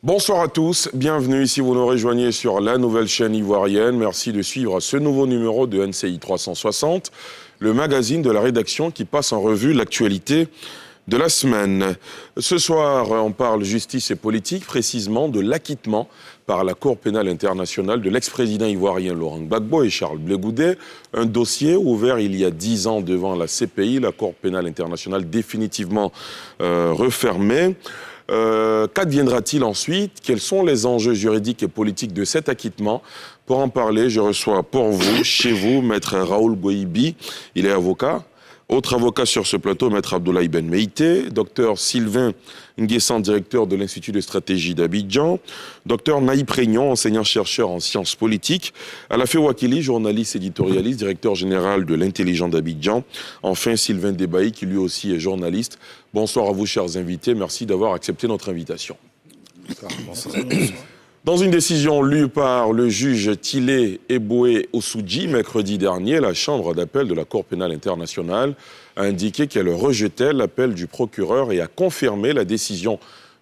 Bonsoir à tous, bienvenue si vous nous rejoignez sur la nouvelle chaîne ivoirienne. Merci de suivre ce nouveau numéro de NCI 360, le magazine de la rédaction qui passe en revue l'actualité de la semaine. Ce soir, on parle justice et politique, précisément de l'acquittement par la Cour pénale internationale de l'ex-président ivoirien Laurent Gbagbo et Charles Blé Goudé. Un dossier ouvert il y a 10 ans devant la CPI, la Cour pénale internationale définitivement refermée. Qu'adviendra-t-il ensuite? Quels sont les enjeux juridiques et politiques de cet acquittement? Pour en parler, je reçois pour vous, chez vous, Maître Raoul Gouibi. Il est avocat. Autre avocat sur ce plateau, Maître Abdoulaye Ben Meïté, Dr Sylvain Nguessan, directeur de l'Institut de stratégie d'Abidjan, Dr Naïb Réignon, enseignant-chercheur en sciences politiques, Alafé Wakili, journaliste éditorialiste, directeur général de l'Intelligent d'Abidjan, enfin Sylvain Debaï, qui lui aussi est journaliste. Bonsoir à vous, chers invités, merci d'avoir accepté notre invitation. Bonsoir. Dans une décision lue par le juge Tilé Eboué Oussoudji, mercredi dernier, la Chambre d'appel de la Cour pénale internationale a indiqué qu'elle rejetait l'appel du procureur et a confirmé la décision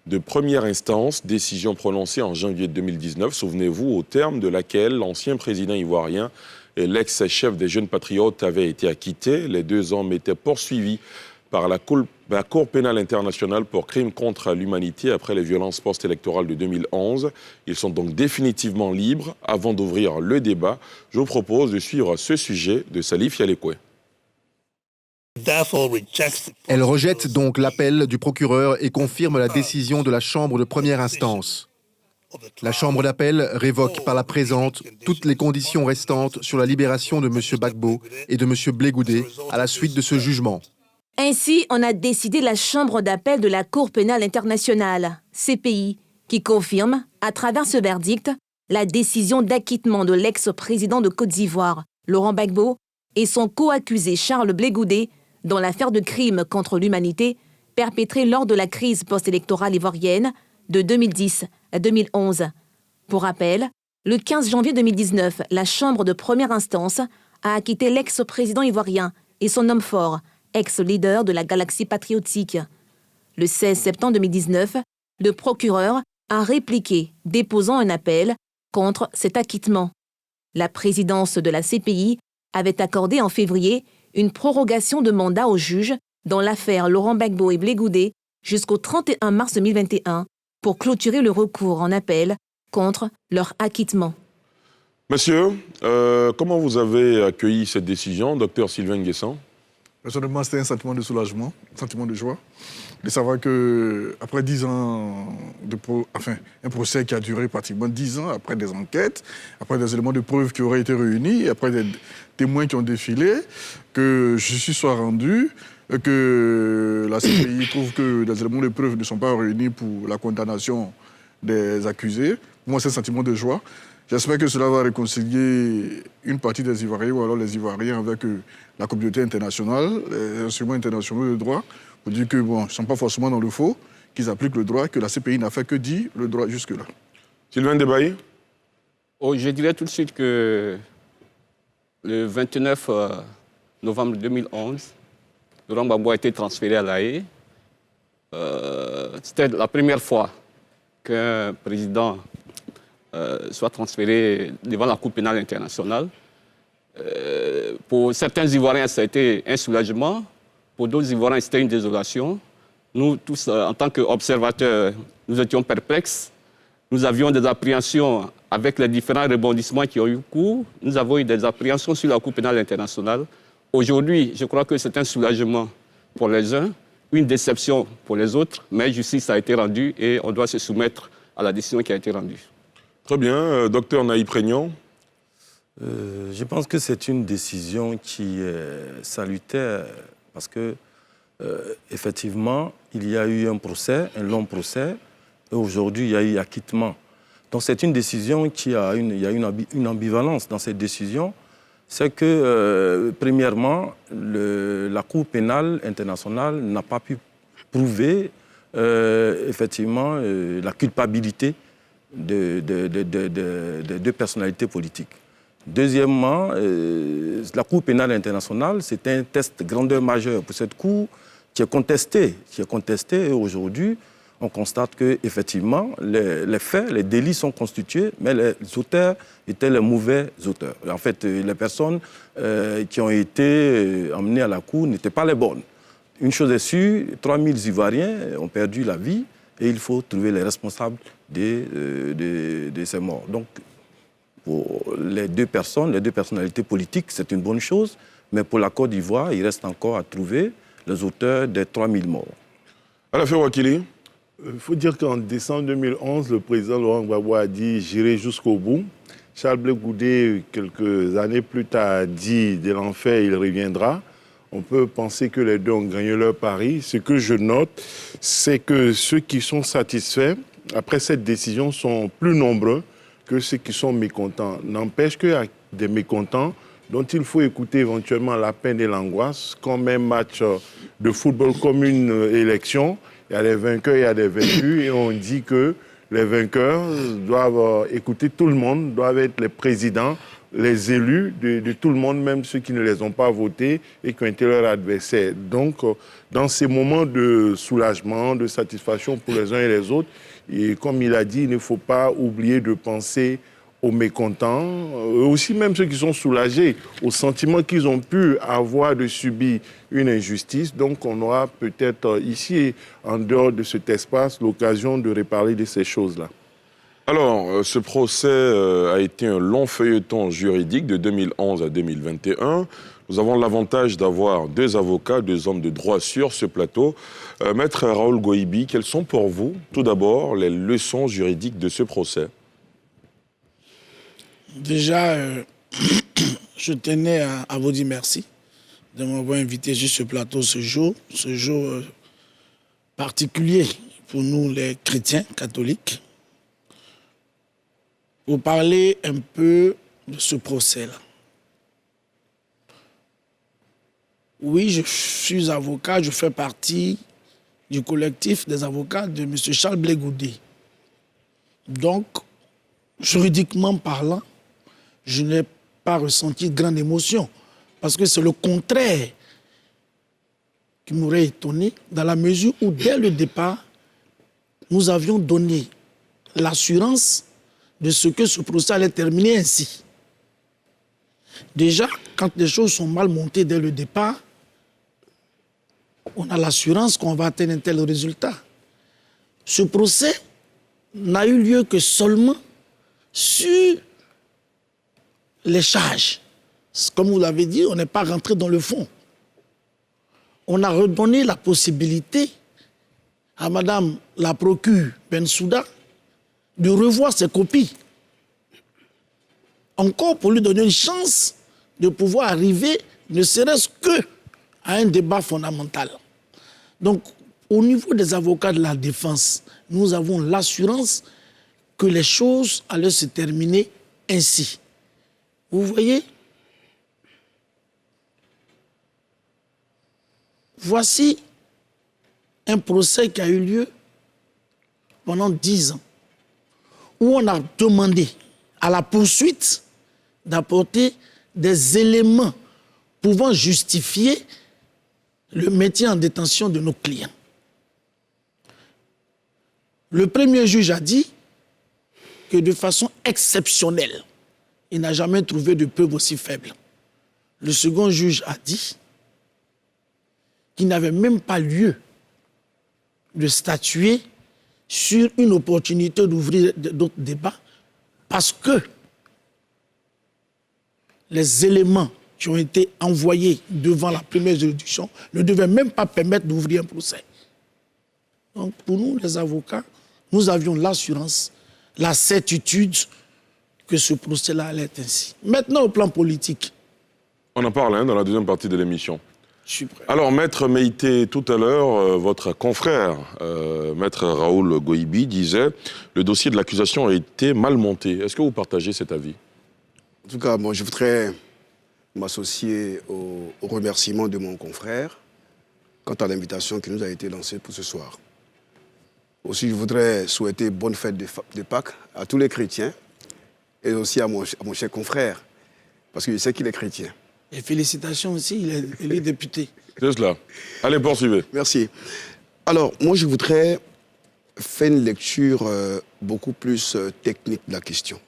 de première instance, décision prononcée en janvier 2019, souvenez-vous, au terme de laquelle l'ancien président ivoirien et l'ex-chef des Jeunes Patriotes avaient été acquittés. Les deux hommes étaient poursuivis par la Cour pénale internationale pour crimes contre l'humanité après les violences post-électorales de 2011. Ils sont donc définitivement libres. Avant d'ouvrir le débat, je vous propose de suivre ce sujet de Salif Yalekwe. Elle rejette donc l'appel du procureur et confirme la décision de la Chambre de première instance. La Chambre d'appel révoque par la présente toutes les conditions restantes sur la libération de M. Gbagbo et de M. Blé Goudé à la suite de ce jugement. Ainsi, on a décidé la Chambre d'appel de la Cour pénale internationale, CPI, qui confirme, à travers ce verdict, la décision d'acquittement de l'ex-président de Côte d'Ivoire, Laurent Gbagbo, et son co-accusé Charles Blé Goudé dans l'affaire de crimes contre l'humanité perpétrée lors de la crise post-électorale ivoirienne de 2010 à 2011. Pour rappel, le 15 janvier 2019, la Chambre de première instance a acquitté l'ex-président ivoirien et son homme fort, ex-leader de la galaxie patriotique. Le 16 septembre 2019, le procureur a répliqué, déposant un appel contre cet acquittement. La présidence de la CPI avait accordé en février une prorogation de mandat au juge dans l'affaire Laurent Gbagbo et Blé Goudé jusqu'au 31 mars 2021 pour clôturer le recours en appel contre leur acquittement. Monsieur, comment vous avez accueilli cette décision, docteur Sylvain Nguessan? Personnellement, c'était un sentiment de soulagement, un sentiment de joie, de savoir qu'après 10 ans, un procès qui a duré pratiquement 10 ans, après des enquêtes, après des éléments de preuve qui auraient été réunis, après des témoins qui ont défilé, que justice soit rendue, que la CPI trouve que des éléments de preuve ne sont pas réunis pour la condamnation des accusés. Pour moi, c'est un sentiment de joie. J'espère que cela va réconcilier une partie des Ivoiriens ou alors les Ivoiriens avec la communauté internationale, les instruments internationaux de droit, pour dire que, bon, ils ne sont pas forcément dans le faux, qu'ils appliquent le droit, que la CPI n'a fait que dire le droit jusque-là. Sylvain Debaï? Je dirais tout de suite que le 29 novembre 2011, Laurent Gbagbo a été transféré à La Haye. C'était la première fois qu'un président soit transféré devant la Cour pénale internationale. Pour certains Ivoiriens, ça a été un soulagement. Pour d'autres Ivoiriens, c'était une désolation. Nous, tous, en tant qu'observateurs, nous étions perplexes. Nous avions des appréhensions avec les différents rebondissements qui ont eu cours. Nous avons eu des appréhensions sur la Cour pénale internationale. Aujourd'hui, je crois que c'est un soulagement pour les uns, une déception pour les autres, mais justice a été rendue et on doit se soumettre à la décision qui a été rendue. Très bien. Docteur Naïb Réignon? Je pense que c'est une décision qui est salutaire parce que, effectivement, il y a eu un procès, un long procès, et aujourd'hui, il y a eu acquittement. Donc, c'est une décision qui a une ambivalence dans cette décision. C'est que, premièrement, la Cour pénale internationale n'a pas pu prouver, effectivement, la culpabilité de deux personnalités politiques. Deuxièmement, la Cour pénale internationale, c'est un test grandeur majeure pour cette Cour qui est contestée. Et aujourd'hui, on constate qu'effectivement, les faits, les délits sont constitués, mais les auteurs étaient les mauvais auteurs. En fait, les personnes qui ont été emmenées à la cour n'étaient pas les bonnes. Une chose est sûre, 3000 Ivoiriens ont perdu la vie et il faut trouver les responsables de ces morts. Donc, pour les deux personnalités politiques, c'est une bonne chose, mais pour la Côte d'Ivoire, il reste encore à trouver les auteurs des 3000 morts. Alafé Wakili. Il faut dire qu'en décembre 2011, le président Laurent Gbagbo a dit « j'irai jusqu'au bout ». Charles Blé Goudé, quelques années plus tard, a dit « de l'enfer, il reviendra ». On peut penser que les deux ont gagné leur pari. Ce que je note, c'est que ceux qui sont satisfaits, après cette décision, sont plus nombreux que ceux qui sont mécontents. N'empêche qu'il y a des mécontents dont il faut écouter éventuellement la peine et l'angoisse, comme un match de football, comme une élection. Il y a des vainqueurs, il y a des vaincus, et on dit que les vainqueurs doivent écouter tout le monde, doivent être les présidents, les élus de tout le monde, même ceux qui ne les ont pas votés et qui ont été leurs adversaires. Donc, dans ces moments de soulagement, de satisfaction pour les uns et les autres, et comme il a dit, il ne faut pas oublier de penser aux mécontents, aussi même ceux qui sont soulagés, au sentiment qu'ils ont pu avoir de subir une injustice. Donc on aura peut-être ici, en dehors de cet espace, l'occasion de reparler de ces choses-là. Alors, ce procès a été un long feuilleton juridique de 2011 à 2021. Nous avons l'avantage d'avoir deux avocats, deux hommes de droit sur ce plateau. Maître Raoul Goïbi, quelles sont pour vous, tout d'abord, les leçons juridiques de ce procès ? Déjà, je tenais à vous dire merci de m'avoir invité sur ce plateau ce jour particulier pour nous les chrétiens catholiques, pour parler un peu de ce procès-là. Oui, je suis avocat, je fais partie du collectif des avocats de M. Charles Blé Goudé. Donc, juridiquement parlant, je n'ai pas ressenti de grande émotion, parce que c'est le contraire qui m'aurait étonné, dans la mesure où, dès le départ, nous avions donné l'assurance de ce que ce procès allait terminer ainsi. Déjà, quand les choses sont mal montées dès le départ, on a l'assurance qu'on va atteindre un tel résultat. Ce procès n'a eu lieu que seulement sur les charges. Comme vous l'avez dit, on n'est pas rentré dans le fond. On a redonné la possibilité à Madame la procureure Bensouda de revoir ses copies. Encore pour lui donner une chance de pouvoir arriver, ne serait-ce que à un débat fondamental. Donc, au niveau des avocats de la défense, nous avons l'assurance que les choses allaient se terminer ainsi. Vous voyez, voici un procès qui a eu lieu pendant 10 ans, où on a demandé à la poursuite d'apporter des éléments pouvant justifier le maintien en détention de nos clients. Le premier juge a dit que de façon exceptionnelle, il n'a jamais trouvé de preuve aussi faible. Le second juge a dit qu'il n'avait même pas lieu de statuer sur une opportunité d'ouvrir d'autres débats parce que les éléments qui ont été envoyés devant la première juridiction ne devaient même pas permettre d'ouvrir un procès. Donc pour nous, les avocats, nous avions l'assurance, la certitude que ce procès-là allait être ainsi. Maintenant, au plan politique. On en parle dans la deuxième partie de l'émission. Je suis prêt. Alors, Maître Meïté, tout à l'heure, votre confrère, Maître Raoul Goïbi, disait « Le dossier de l'accusation a été mal monté ». Est-ce que vous partagez cet avis ? En tout cas, moi, je voudrais m'associer au remerciement de mon confrère quant à l'invitation qui nous a été lancée pour ce soir. Aussi, je voudrais souhaiter bonne fête de Pâques à tous les chrétiens et aussi à mon cher confrère, parce que je sais qu'il est chrétien. Et félicitations aussi, il est élu député. C'est cela. Allez, poursuivez. Merci. Alors, moi, je voudrais fait une lecture beaucoup plus technique de la question.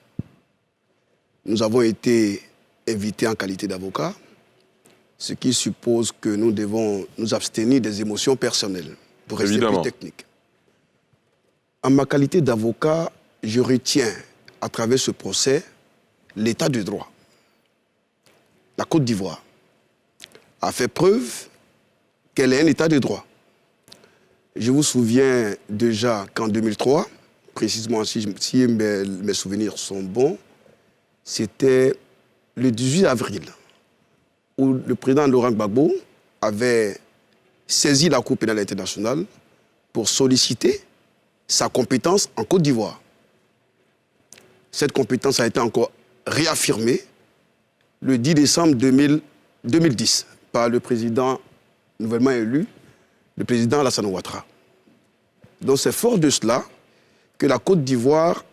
Nous avons été invités en qualité d'avocats, ce qui suppose que nous devons nous abstenir des émotions personnelles pour rester plus technique. En ma qualité d'avocat, je retiens à travers ce procès l'état de droit. La Côte d'Ivoire a fait preuve qu'elle est un état de droit. Je vous souviens déjà qu'en 2003, précisément si mes souvenirs sont bons, c'était le 18 avril, où le président Laurent Gbagbo avait saisi la Cour pénale internationale pour solliciter sa compétence en Côte d'Ivoire. Cette compétence a été encore réaffirmée le 10 décembre 2010 par le président nouvellement élu, le président Alassane Ouattara. Donc c'est fort de cela que la Côte d'Ivoire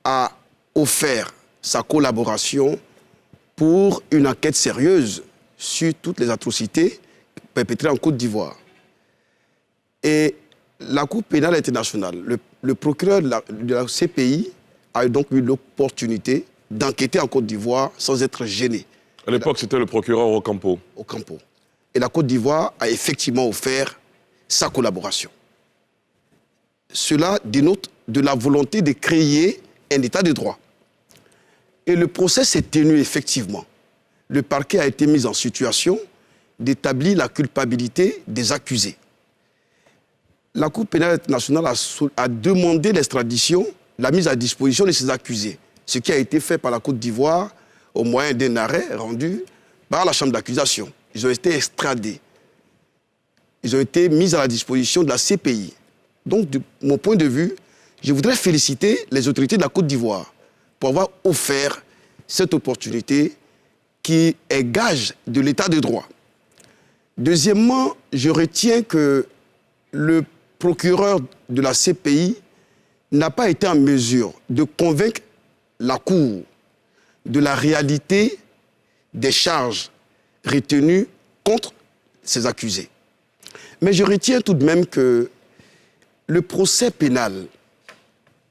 a offert sa collaboration pour une enquête sérieuse sur toutes les atrocités perpétrées en Côte d'Ivoire. Et la Cour pénale internationale, le procureur de la CPI a donc eu l'opportunité d'enquêter en Côte d'Ivoire sans être gêné. À l'époque, c'était le procureur Ocampo. Ocampo. Et la Côte d'Ivoire a effectivement offert sa collaboration. Cela dénote de la volonté de créer un état de droit. Et le procès s'est tenu effectivement. Le parquet a été mis en situation d'établir la culpabilité des accusés. La Cour pénale internationale a demandé l'extradition, la mise à disposition de ces accusés, ce qui a été fait par la Côte d'Ivoire au moyen d'un arrêt rendu par la chambre d'accusation. Ils ont été extradés. Ils ont été mis à la disposition de la CPI. Donc, de mon point de vue, je voudrais féliciter les autorités de la Côte d'Ivoire pour avoir offert cette opportunité qui est gage de l'état de droit. Deuxièmement, je retiens que le procureur de la CPI n'a pas été en mesure de convaincre la Cour de la réalité des charges retenues contre ces accusés. Mais je retiens tout de même que le procès pénal,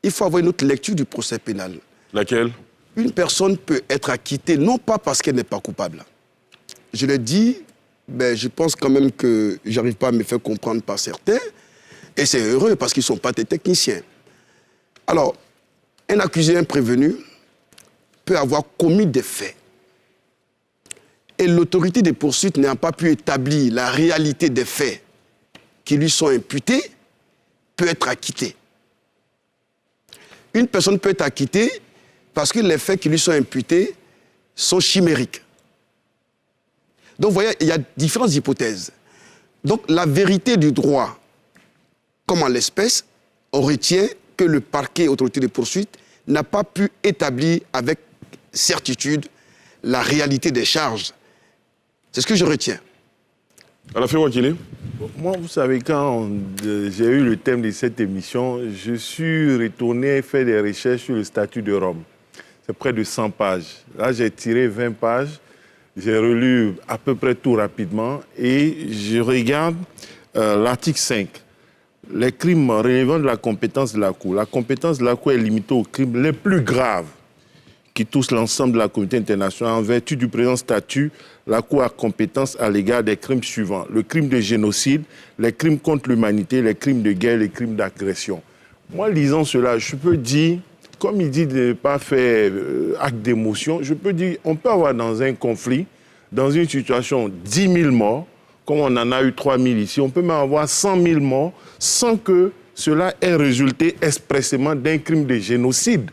il faut avoir une autre lecture du procès pénal. Laquelle? Une personne peut être acquittée, non pas parce qu'elle n'est pas coupable. Je l'ai dit, mais je pense quand même que je n'arrive pas à me faire comprendre par certains, et c'est heureux parce qu'ils ne sont pas des techniciens. Alors, un accusé, un prévenu, peut avoir commis des faits. Et l'autorité des poursuites n'ayant pas pu établir la réalité des faits qui lui sont imputés, peut être acquittée. Une personne peut être acquittée parce que les faits qui lui sont imputés sont chimériques. Donc, vous voyez, il y a différentes hypothèses. Donc, la vérité du droit, comme en l'espèce, on retient que le parquet, autorité de poursuite, n'a pas pu établir avec certitude la réalité des charges. C'est ce que je retiens. Alafé Ouakili. Moi, vous savez, quand j'ai eu le thème de cette émission, je suis retourné faire des recherches sur le statut de Rome. C'est près de 100 pages. Là, j'ai tiré 20 pages. J'ai relu à peu près tout rapidement et je regarde l'article 5. Les crimes relevant de la compétence de la Cour. La compétence de la Cour est limitée aux crimes les plus graves qui touchent l'ensemble de la communauté internationale. En vertu du présent statut, la Cour a compétence à l'égard des crimes suivants. Le crime de génocide, les crimes contre l'humanité, les crimes de guerre, les crimes d'agression. Moi, lisant cela, je peux dire, comme il dit de ne pas faire acte d'émotion, je peux dire, on peut avoir dans un conflit, dans une situation, 10 000 morts, comme on en a eu 3 000 ici, on peut même avoir 100 000 morts sans que cela ait résulté expressément d'un crime de génocide,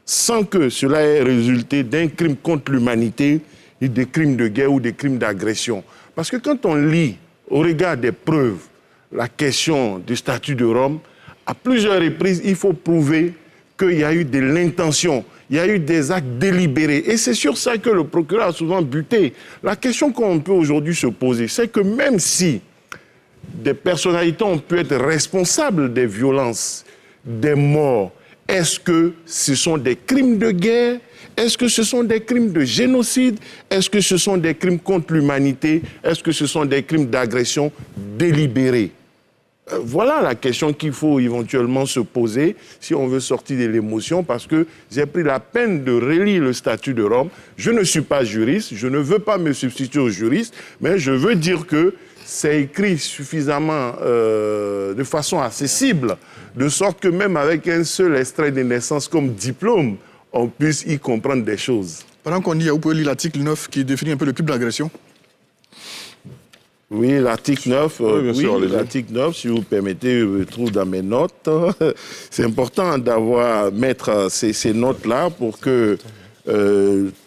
sans que cela ait résulté d'un crime contre l'humanité, des crimes de guerre ou des crimes d'agression. Parce que quand on lit, au regard des preuves, la question du statut de Rome, à plusieurs reprises, il faut prouver qu'il y a eu de l'intention, il y a eu des actes délibérés. Et c'est sur ça que le procureur a souvent buté. La question qu'on peut aujourd'hui se poser, c'est que même si des personnalités ont pu être responsables des violences, des morts, est-ce que ce sont des crimes de guerre? Est-ce que ce sont des crimes de génocide? Est-ce que ce sont des crimes contre l'humanité? Est-ce que ce sont des crimes d'agression délibérés? Voilà la question qu'il faut éventuellement se poser si on veut sortir de l'émotion, parce que j'ai pris la peine de relire le statut de Rome. Je ne suis pas juriste, je ne veux pas me substituer aux juristes, mais je veux dire que c'est écrit suffisamment de façon accessible, de sorte que même avec un seul extrait de naissance comme diplôme, on puisse y comprendre des choses. Pendant qu'on y est, vous pouvez lire l'article 9 qui définit un peu le crime d'agression. Oui, l'article 9, l'article 9, si vous permettez, je le trouve dans mes notes. C'est important mettre ces notes-là pour que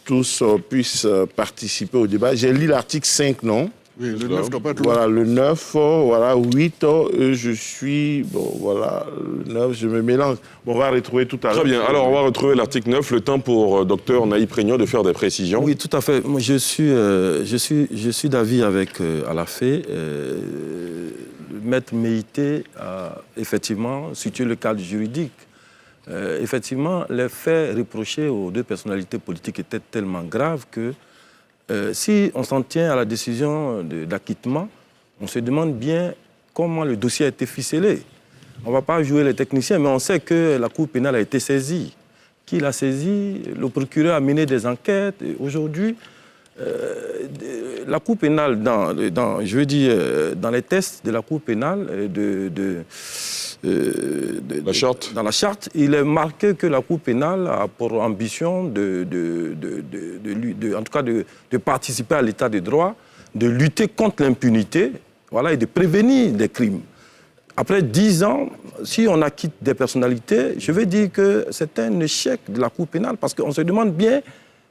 tous puissent participer au débat. J'ai lu l'article 5, non? Oui, le 9 doit pas être voilà, le 9, voilà, 8, je suis, bon, voilà, le 9, je me mélange. Bon, on va retrouver tout à l'heure. Très bien, alors on va retrouver l'article 9, le temps pour Dr Naïb Regnault de faire des précisions. Oui, tout à fait. Moi, je suis d'avis avec Alafé. Maître Meïté a effectivement situé le cadre juridique. Effectivement, les faits reprochés aux deux personnalités politiques étaient tellement graves que si on s'en tient à la décision d'acquittement, on se demande bien comment le dossier a été ficelé. On ne va pas jouer les techniciens, mais on sait que la Cour pénale a été saisie. Qui l'a saisie? Le procureur a mené des enquêtes. Aujourd'hui, la Cour pénale, dans les tests de la Cour pénale, la charte. Dans la charte, il est marqué que la Cour pénale a pour ambition de participer à l'état de droit, de lutter contre l'impunité, voilà, et de prévenir des crimes. Après 10 ans, si on acquitte des personnalités, je vais dire que c'est un échec de la Cour pénale, parce qu'on se demande bien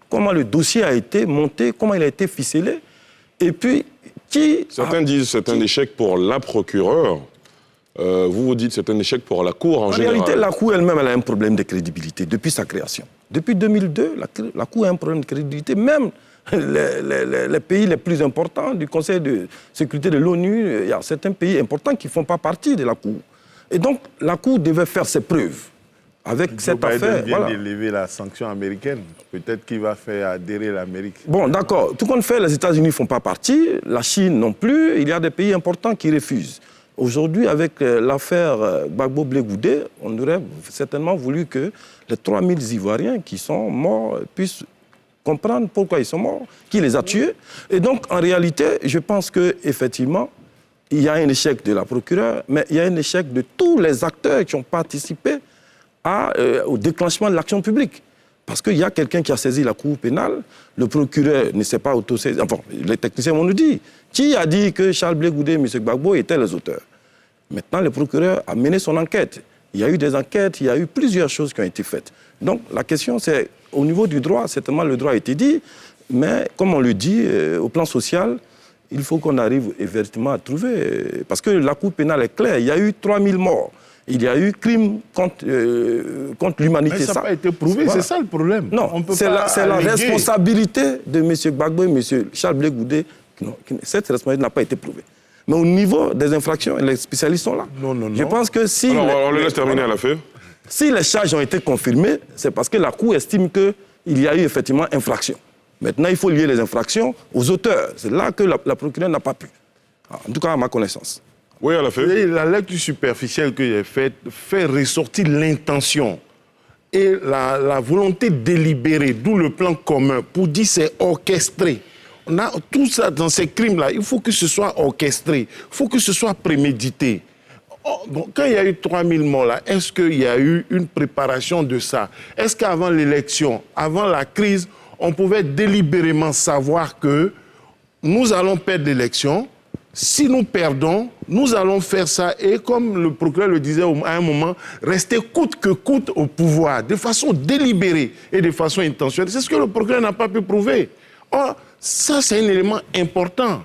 comment le dossier a été monté, comment il a été ficelé, et puis Certains disent que c'est un échec pour la procureure. Vous dites que c'est un échec pour la Cour en général. En réalité, la Cour elle-même, elle a un problème de crédibilité depuis sa création. Depuis 2002, la Cour a un problème de crédibilité. Même les pays les plus importants du Conseil de sécurité de l'ONU, il y a certains pays importants qui ne font pas partie de la Cour. Et donc, la Cour devait faire ses preuves avec cette affaire. Biden vient d'élever la sanction américaine. Peut-être qu'il va faire adhérer l'Amérique. Bon, d'accord. Tout compte fait, les États-Unis ne font pas partie, la Chine non plus. Il y a des pays importants qui refusent. Aujourd'hui, avec l'affaire Gbagbo-Blegoudé, on aurait certainement voulu que les 3000 Ivoiriens qui sont morts puissent comprendre pourquoi ils sont morts, qui les a tués. Et donc, en réalité, je pense qu'effectivement, il y a un échec de la procureure, mais il y a un échec de tous les acteurs qui ont participé au déclenchement de l'action publique. Parce qu'il y a quelqu'un qui a saisi la Cour pénale, le procureur ne s'est pas autosaisi. Enfin, les techniciens vont nous dire. Qui a dit que Charles Blé Goudé et M. Gbagbo étaient les auteurs? Maintenant, le procureur a mené son enquête. Il y a eu des enquêtes, il y a eu plusieurs choses qui ont été faites. Donc, la question, c'est, au niveau du droit, certainement le droit a été dit, mais comme on le dit, au plan social, il faut qu'on arrive effectivement à trouver. Parce que la Cour pénale est claire, il y a eu 3000 morts. Il y a eu crime contre l'humanité. Mais ça n'a pas été prouvé, voilà. C'est ça le problème. Non, c'est la responsabilité de M. Gbagbo et M. Charles Blé Goudé. Cette responsabilité n'a pas été prouvée. Mais au niveau des infractions, les spécialistes sont là. Non. Je pense que si... Alors, on le laisse terminer à la fin. Si les charges ont été confirmées, c'est parce que la Cour estime qu'il y a eu effectivement infraction. Maintenant, il faut lier les infractions aux auteurs. C'est là que la procureure n'a pas pu. En tout cas, à ma connaissance. Oui, à la fin. La lecture superficielle que j'ai faite fait ressortir l'intention et la volonté délibérée, d'où le plan commun, pour dire c'est orchestré. On a tout ça dans ces crimes-là, il faut que ce soit orchestré, il faut que ce soit prémédité. Bon, quand il y a eu 3000 morts là, est-ce qu'il y a eu une préparation de ça? Est-ce qu'avant l'élection, avant la crise, on pouvait délibérément savoir que nous allons perdre l'élection? Si nous perdons, nous allons faire ça et comme le procureur le disait à un moment, rester coûte que coûte au pouvoir, de façon délibérée et de façon intentionnelle. C'est ce que le procureur n'a pas pu prouver. Or, ça c'est un élément important.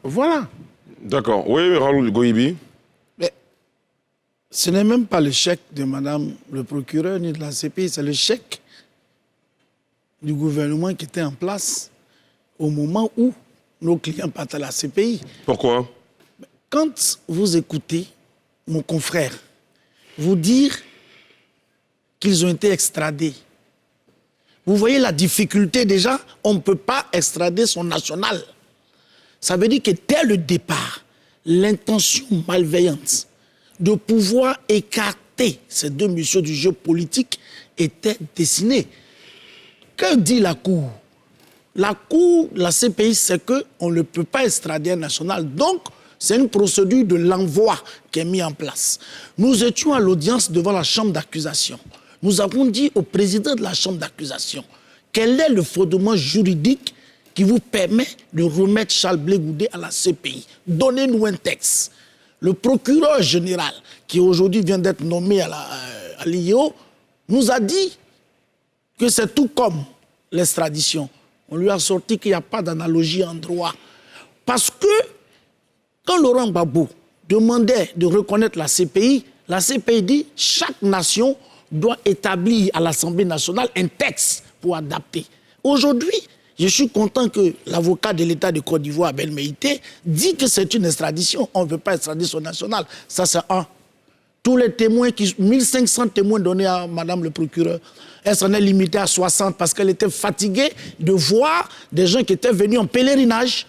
Voilà. D'accord. Oui, Raoul Goïbi. Mais ce n'est même pas le chèque de madame le procureur ni de la CPI, c'est le chèque du gouvernement qui était en place au moment où nos clients partent à la CPI. Pourquoi? Quand vous écoutez mon confrère vous dire qu'ils ont été extradés, vous voyez la difficulté déjà, on ne peut pas extrader son national. Ça veut dire que dès le départ, l'intention malveillante de pouvoir écarter ces deux messieurs du jeu politique était dessinée. Que dit la Cour? La Cour, la CPI, c'est qu'on ne peut pas extrader un national. Donc, c'est une procédure de l'envoi qui est mise en place. Nous étions à l'audience devant la chambre d'accusation. Nous avons dit au président de la chambre d'accusation quel est le fondement juridique qui vous permet de remettre Charles Blé Goudé à la CPI. Donnez-nous un texte. Le procureur général, qui aujourd'hui vient d'être nommé à l'IO, nous a dit que c'est tout comme l'extradition. On lui a sorti qu'il n'y a pas d'analogie en droit. Parce que quand Laurent Gbagbo demandait de reconnaître la CPI dit que chaque nation doit établir à l'Assemblée nationale un texte pour adapter. Aujourd'hui, je suis content que l'avocat de l'État de Côte d'Ivoire, Abel Meïté, dit que c'est une extradition. On ne veut pas extrader son national. Ça, c'est un. Tous les témoins, 1500 témoins donnés à Madame le procureur, elle s'en est limitée à 60 parce qu'elle était fatiguée de voir des gens qui étaient venus en pèlerinage.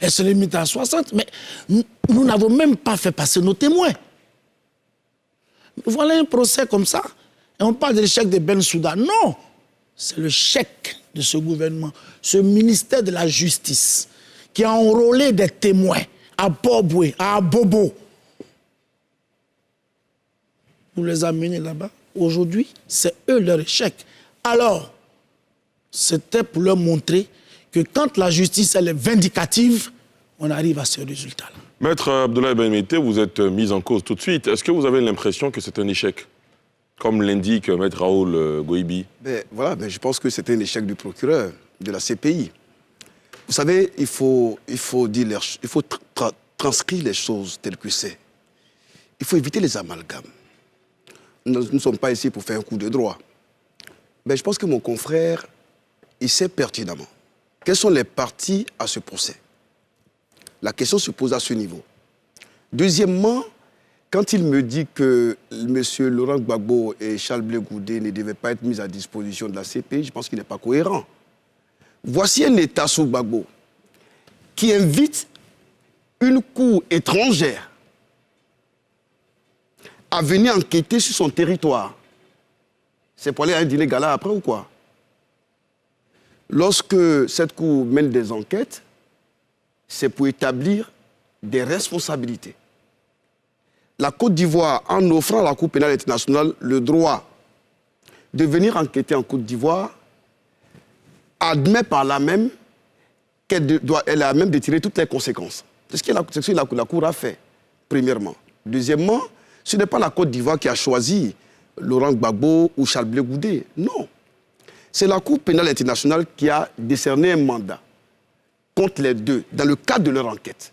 Elle se limitée à 60, mais nous n'avons même pas fait passer nos témoins. Voilà un procès comme ça. Et on parle de l'échec de Bensouda. Non, c'est le chèque de ce gouvernement, ce ministère de la Justice, qui a enrôlé des témoins à Boboué, à Bobo, pour les amener là-bas. Aujourd'hui, c'est eux leur échec. Alors, c'était pour leur montrer que quand la justice elle est vindicative, on arrive à ce résultat-là. Maître Abdoulaye Ben Meïté, vous êtes mis en cause tout de suite. Est-ce que vous avez l'impression que c'est un échec, comme l'indique Maître Raoul Goïbi? Je pense que c'est un échec du procureur, de la CPI. Vous savez, il faut transcrire les choses telles que c'est. Il faut éviter les amalgames. Nous ne sommes pas ici pour faire un coup de droit. Mais je pense que mon confrère, il sait pertinemment quelles sont les parties à ce procès. La question se pose à ce niveau. Deuxièmement, quand il me dit que M. Laurent Gbagbo et Charles Blé Goudé ne devaient pas être mis à disposition de la CPI, je pense qu'il n'est pas cohérent. Voici un État sous Gbagbo qui invite une cour étrangère à venir enquêter sur son territoire. C'est pour aller à un dîner gala après ou quoi? Lorsque cette cour mène des enquêtes, c'est pour établir des responsabilités. La Côte d'Ivoire, en offrant à la Cour pénale internationale le droit de venir enquêter en Côte d'Ivoire, admet par là même qu'elle a même de tirer toutes les conséquences. C'est ce que la Cour a fait, premièrement. Deuxièmement, ce n'est pas la Côte d'Ivoire qui a choisi Laurent Gbagbo ou Charles Blé Goudé. Non. C'est la Cour pénale internationale qui a décerné un mandat contre les deux, dans le cadre de leur enquête.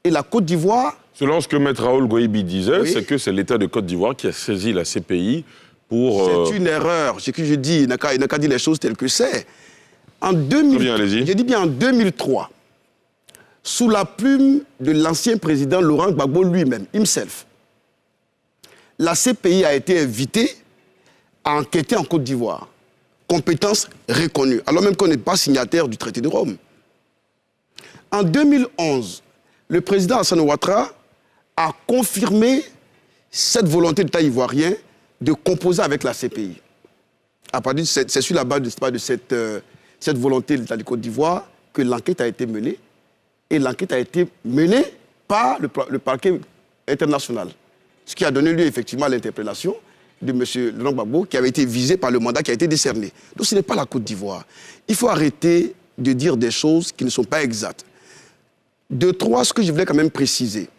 Et la Côte d'Ivoire... Selon ce que Maître Raoul Goïbi disait, oui, c'est que c'est l'État de Côte d'Ivoire qui a saisi la CPI pour... C'est une erreur. Ce que je dis, il n'a qu'à dire les choses telles que c'est. En 2003, sous la plume de l'ancien président Laurent Gbagbo lui-même, himself, la CPI a été invitée à enquêter en Côte d'Ivoire. Compétence reconnue, alors même qu'on n'est pas signataire du traité de Rome. En 2011, le président Alassane Ouattara a confirmé cette volonté de l'État ivoirien de composer avec la CPI. C'est sur la base de cette volonté de l'État de Côte d'Ivoire que l'enquête a été menée. Et l'enquête a été menée par le parquet international. Ce qui a donné lieu effectivement à l'interpellation de M. Laurent Gbagbo, qui avait été visé par le mandat qui a été décerné. Donc ce n'est pas la Côte d'Ivoire. Il faut arrêter de dire des choses qui ne sont pas exactes. Ce que je voulais quand même préciser.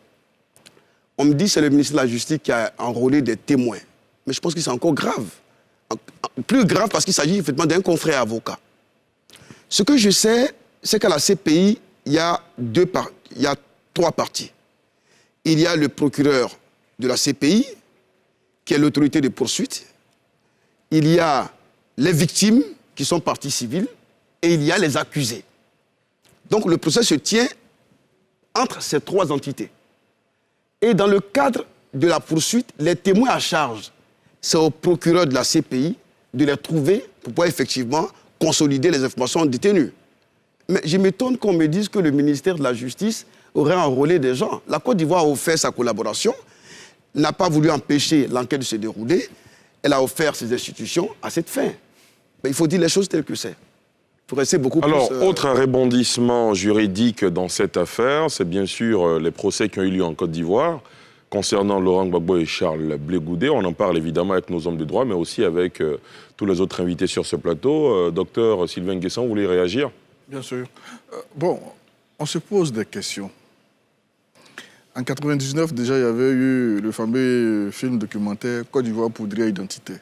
On me dit que c'est le ministre de la Justice qui a enrôlé des témoins. Mais je pense que c'est encore grave. Plus grave parce qu'il s'agit effectivement d'un confrère avocat. Ce que je sais, c'est qu'à la CPI, il y a 3 parties. Il y a le procureur de la CPI, qui est l'autorité de poursuite. Il y a les victimes, qui sont parties civiles, et il y a les accusés. Donc le procès se tient entre ces 3 entités. Et dans le cadre de la poursuite, les témoins à charge, c'est au procureur de la CPI de les trouver pour pouvoir effectivement consolider les informations détenues. Mais je m'étonne qu'on me dise que le ministère de la Justice aurait enrôlé des gens. La Côte d'Ivoire a offert sa collaboration, n'a pas voulu empêcher l'enquête de se dérouler. Elle a offert ses institutions à cette fin. Mais il faut dire les choses telles que c'est. Il faut rester beaucoup plus... Alors, autre rebondissement juridique dans cette affaire, c'est bien sûr les procès qui ont eu lieu en Côte d'Ivoire concernant Laurent Gbagbo et Charles Blé Goudé. On en parle évidemment avec nos hommes de droit, mais aussi avec tous les autres invités sur ce plateau. Docteur Sylvain Guesson, vous voulez réagir? Bien sûr. Bon, on se pose des questions. En 1999, déjà, il y avait eu le fameux film documentaire Côte d'Ivoire poudrière identité.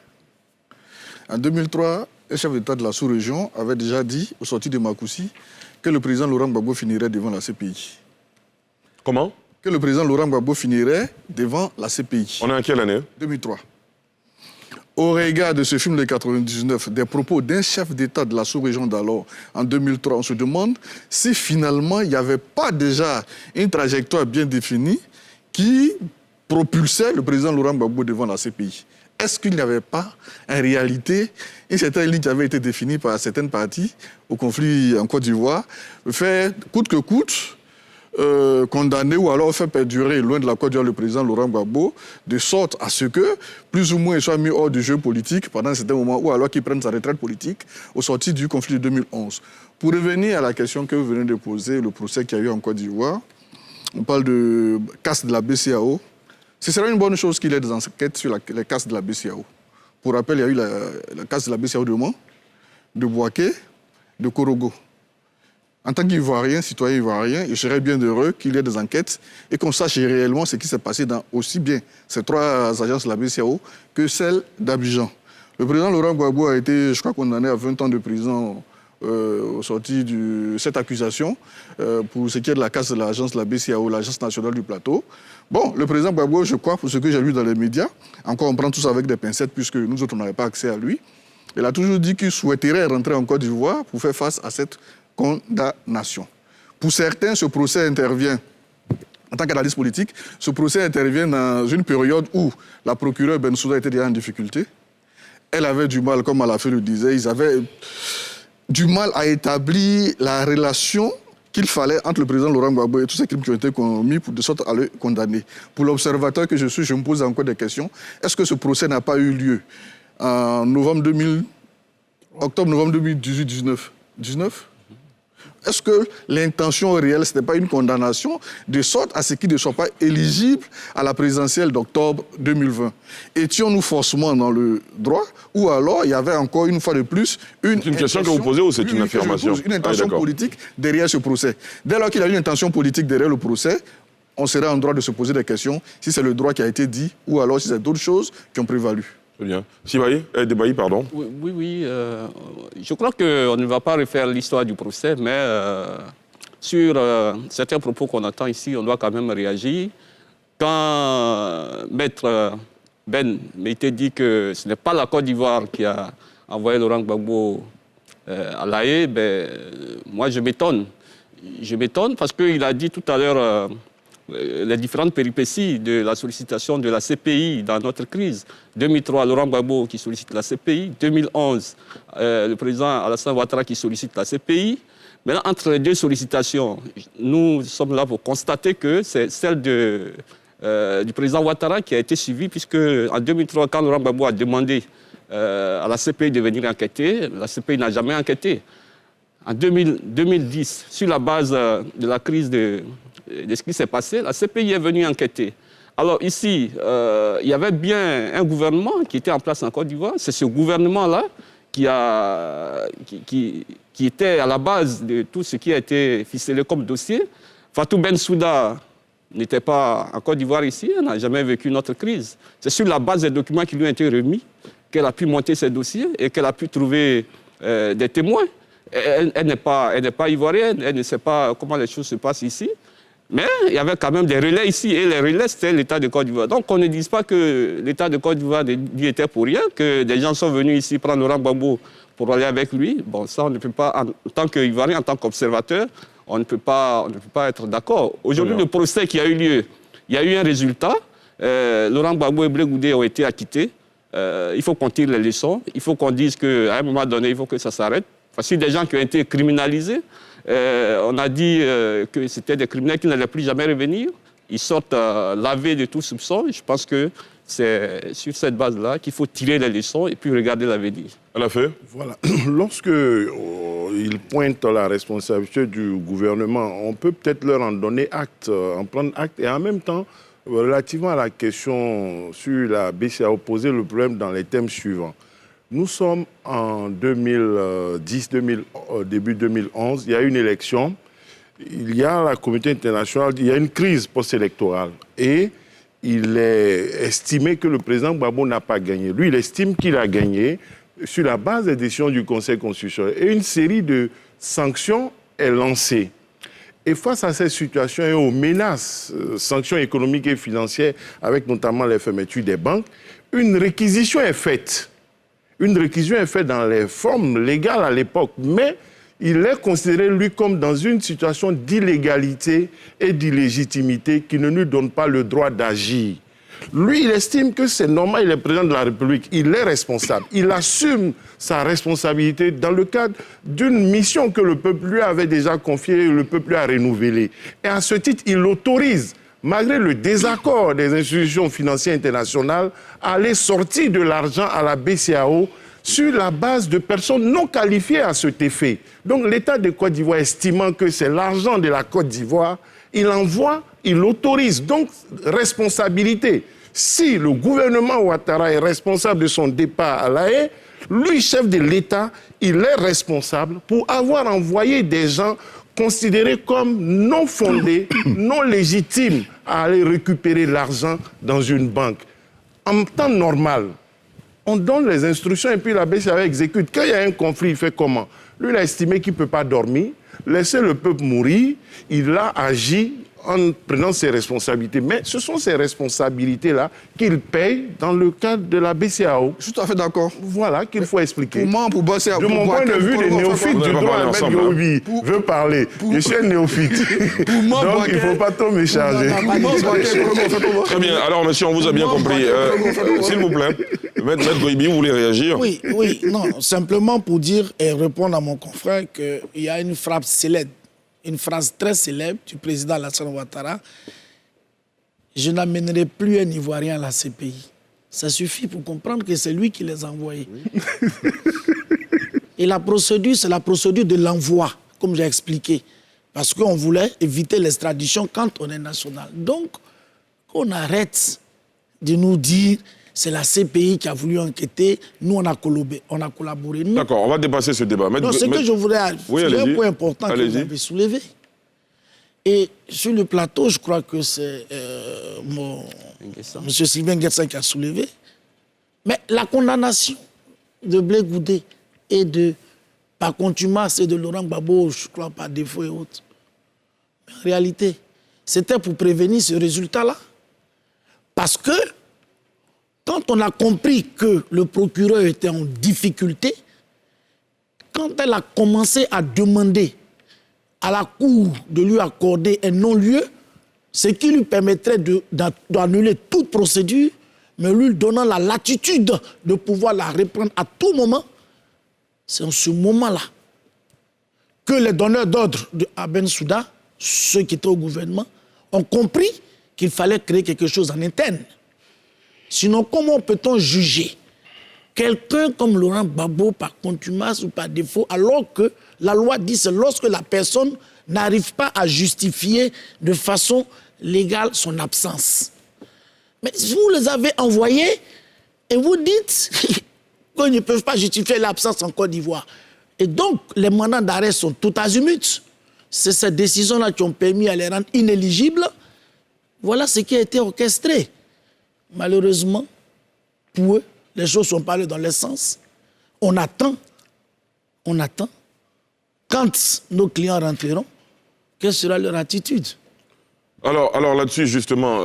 En 2003, le chef d'État de la sous-région avait déjà dit, au sorti de Makoussi, que le président Laurent Gbagbo finirait devant la CPI. Comment? Que le président Laurent Gbagbo finirait devant la CPI. On est en quelle année? 2003. Au regard de ce film de 1999, des propos d'un chef d'État de la sous-région d'alors, en 2003, on se demande si finalement il n'y avait pas déjà une trajectoire bien définie qui propulsait le président Laurent Gbagbo devant la CPI. Est-ce qu'il n'y avait pas, en réalité, une certaine ligne qui avait été définie par certaines parties au conflit en Côte d'Ivoire, faire coûte que coûte, condamner ou alors faire perdurer loin de la Côte d'Ivoire le président Laurent Gbagbo, de sorte à ce que, plus ou moins, il soit mis hors du jeu politique pendant un certain moment, ou alors qu'il prenne sa retraite politique au sorti du conflit de 2011. Pour revenir à la question que vous venez de poser, le procès qu'il y a eu en Côte d'Ivoire, on parle de casse de la BCEAO. Ce serait une bonne chose qu'il y ait des enquêtes sur les casses de la BCEAO. Pour rappel, il y a eu la casse de la BCEAO de Mans, de Bouaké, de Korogo. En tant qu'Ivoirien, citoyen ivoirien, je serais bien heureux qu'il y ait des enquêtes et qu'on sache réellement ce qui s'est passé dans aussi bien ces trois agences de la BCEAO que celle d'Abidjan. Le président Laurent Gbagbo a été, je crois, condamné à 20 ans de prison au sorti de cette accusation pour ce qui est de la casse de l'agence de la BCEAO, l'agence nationale du plateau. Bon, le président Gbagbo, je crois, pour ce que j'ai lu dans les médias, encore on prend tout ça avec des pincettes puisque nous autres, on n'avait pas accès à lui, il a toujours dit qu'il souhaiterait rentrer en Côte d'Ivoire pour faire face à cette condamnation. Pour certains, ce procès intervient, en tant qu'analyste politique, ce procès intervient dans une période où la procureure Bensouda était déjà en difficulté. Elle avait du mal, comme Alafé le disait, ils avaient du mal à établir la relation qu'il fallait entre le président Laurent Gbagbo et tous ces crimes qui ont été commis de sorte à le condamner. Pour l'observateur que je suis, je me pose encore des questions. Est-ce que ce procès n'a pas eu lieu en octobre-novembre 2018-19 Est-ce que l'intention réelle, ce n'était pas une condamnation de sorte à ce qu'il ne soit pas éligible à la présidentielle d'octobre 2020? Étions-nous forcément dans le droit ou alors il y avait encore une fois de plus une question que vous posez ou c'est une affirmation? Une intention politique derrière ce procès. Dès lors qu'il y a une intention politique derrière le procès, on serait en droit de se poser des questions si c'est le droit qui a été dit ou alors si c'est d'autres choses qui ont prévalu. Très bien. Debaï, pardon. Oui. Je crois qu'on ne va pas refaire l'histoire du procès, mais sur certains propos qu'on entend ici, on doit quand même réagir. Quand Maître Ben m'était dit que ce n'est pas la Côte d'Ivoire qui a envoyé Laurent Gbagbo à La Haye, moi je m'étonne. Je m'étonne parce qu'il a dit tout à l'heure les différentes péripéties de la sollicitation de la CPI dans notre crise. 2003, Laurent Gbagbo qui sollicite la CPI. 2011, le président Alassane Ouattara qui sollicite la CPI. Maintenant, entre les deux sollicitations, nous sommes là pour constater que c'est celle du président Ouattara qui a été suivie, puisque en 2003, quand Laurent Gbagbo a demandé à la CPI de venir enquêter, la CPI n'a jamais enquêté. En 2010, sur la base de la crise de ce qui s'est passé, la CPI est venue enquêter. Alors ici, il y avait bien un gouvernement qui était en place en Côte d'Ivoire. C'est ce gouvernement-là qui était à la base de tout ce qui a été ficelé comme dossier. Fatou Bensouda n'était pas en Côte d'Ivoire ici, elle n'a jamais vécu notre crise. C'est sur la base des documents qui lui ont été remis qu'elle a pu monter ces dossiers et qu'elle a pu trouver des témoins. Elle n'est pas ivoirienne, elle ne sait pas comment les choses se passent ici. Mais il y avait quand même des relais ici, et les relais, c'était l'État de Côte d'Ivoire. Donc on ne dise pas que l'État de Côte d'Ivoire y était pour rien, que des gens sont venus ici prendre Laurent Gbagbo pour aller avec lui. Bon, ça, on ne peut pas, en tant qu'Ivoirien, en tant qu'observateur, on ne peut pas être d'accord. Aujourd'hui, le procès qui a eu lieu, il y a eu un résultat. Laurent Gbagbo et Blé Goudé ont été acquittés. Il faut qu'on tire les leçons. Il faut qu'on dise qu'à un moment donné, il faut que ça s'arrête. Parce que des gens qui ont été criminalisés, On a dit que c'était des criminels qui n'allaient plus jamais revenir. Ils sortent lavés de tout soupçon. Je pense que c'est sur cette base-là qu'il faut tirer les leçons et puis regarder l'avenir. À la fin. Voilà. Lorsque ils pointent la responsabilité du gouvernement, on peut peut-être leur en donner acte, en prendre acte. Et en même temps, relativement à la question sur la BCAO, poser le problème dans les thèmes suivants. Nous sommes en 2010, début 2011, il y a une élection, il y a la communauté internationale, il y a une crise post-électorale. Et il est estimé que le président Gbagbo n'a pas gagné. Lui, il estime qu'il a gagné sur la base des décisions du Conseil constitutionnel. Et une série de sanctions est lancée. Et face à cette situation et aux menaces, sanctions économiques et financières, avec notamment les fermetures des banques, une réquisition est faite. Une réquisition est faite dans les formes légales à l'époque, mais il est considéré, lui, comme dans une situation d'illégalité et d'illégitimité qui ne lui donne pas le droit d'agir. Lui, il estime que c'est normal, il est président de la République, il est responsable. Il assume sa responsabilité dans le cadre d'une mission que le peuple lui avait déjà confiée et le peuple lui a renouvelée. Et à ce titre, il autorise, malgré le désaccord des institutions financières internationales, à aller sortir de l'argent à la BCAO sur la base de personnes non qualifiées à cet effet. Donc l'État de Côte d'Ivoire, estimant que c'est l'argent de la Côte d'Ivoire, il envoie, il autorise. Donc, responsabilité. Si le gouvernement Ouattara est responsable de son départ à La Haye, lui, chef de l'État, il est responsable pour avoir envoyé des gens considérés comme non fondés, non légitimes à aller récupérer l'argent dans une banque. En temps normal, on donne les instructions et puis la BCAO exécute. Quand il y a un conflit, il fait comment? Lui, il a estimé qu'il ne peut pas dormir, laisser le peuple mourir. Il a agi en prenant ses responsabilités. Mais ce sont ces responsabilités-là qu'il paye dans le cadre de la BCAO. Je suis tout à fait d'accord. Voilà qu'il faut expliquer. Pour moi, pour bosser à de mon point de vue, les néophytes du droit, Ahmed Gouroubi veut parler. Je suis un néophyte. Donc, il ne faut pas trop me charger. Très bien. Alors, monsieur, on vous a bien compris. S'il vous plaît, Maître Gouroubi, vous voulez réagir? Oui, non, simplement pour dire et répondre à mon confrère qu'il y a une frappe célèbre, une phrase très célèbre du président Alassane Ouattara: je n'amènerai plus un Ivoirien à la CPI. Ça suffit pour comprendre que c'est lui qui les a envoyés. Et la procédure, c'est la procédure de l'envoi, comme j'ai expliqué. Parce qu'on voulait éviter l'extradition quand on est national. Donc, qu'on arrête de nous dire c'est la CPI qui a voulu enquêter, nous on a collaboré. D'accord, on va dépasser ce débat. Non, ce que je voudrais... Oui, c'est un point important que vous avez soulevé. Et sur le plateau, je crois que c'est M. Sylvain Guessin qui a soulevé. Mais la condamnation de Blé Goudé et de, par contumace, et de Laurent Gbagbo, je crois par défaut et autres. Mais en réalité, c'était pour prévenir ce résultat-là. Parce que quand on a compris que le procureur était en difficulté, quand elle a commencé à demander à la Cour de lui accorder un non-lieu, ce qui lui permettrait d'annuler toute procédure, mais lui donnant la latitude de pouvoir la reprendre à tout moment, c'est en ce moment-là que les donneurs d'ordre de Aben Souda, ceux qui étaient au gouvernement, ont compris qu'il fallait créer quelque chose en interne. Sinon, comment peut-on juger quelqu'un comme Laurent Gbagbo par contumace ou par défaut, alors que la loi dit que c'est lorsque la personne n'arrive pas à justifier de façon légale son absence. Mais vous les avez envoyés et vous dites qu'ils ne peuvent pas justifier l'absence en Côte d'Ivoire. Et donc, les mandats d'arrêt sont tout azimuts. C'est ces décisions-là qui ont permis à les rendre inéligibles. Voilà ce qui a été orchestré. Malheureusement, pour eux, les choses sont pas allées dans le sens. On attend. Quand nos clients rentreront, quelle sera leur attitude? Alors là-dessus, justement,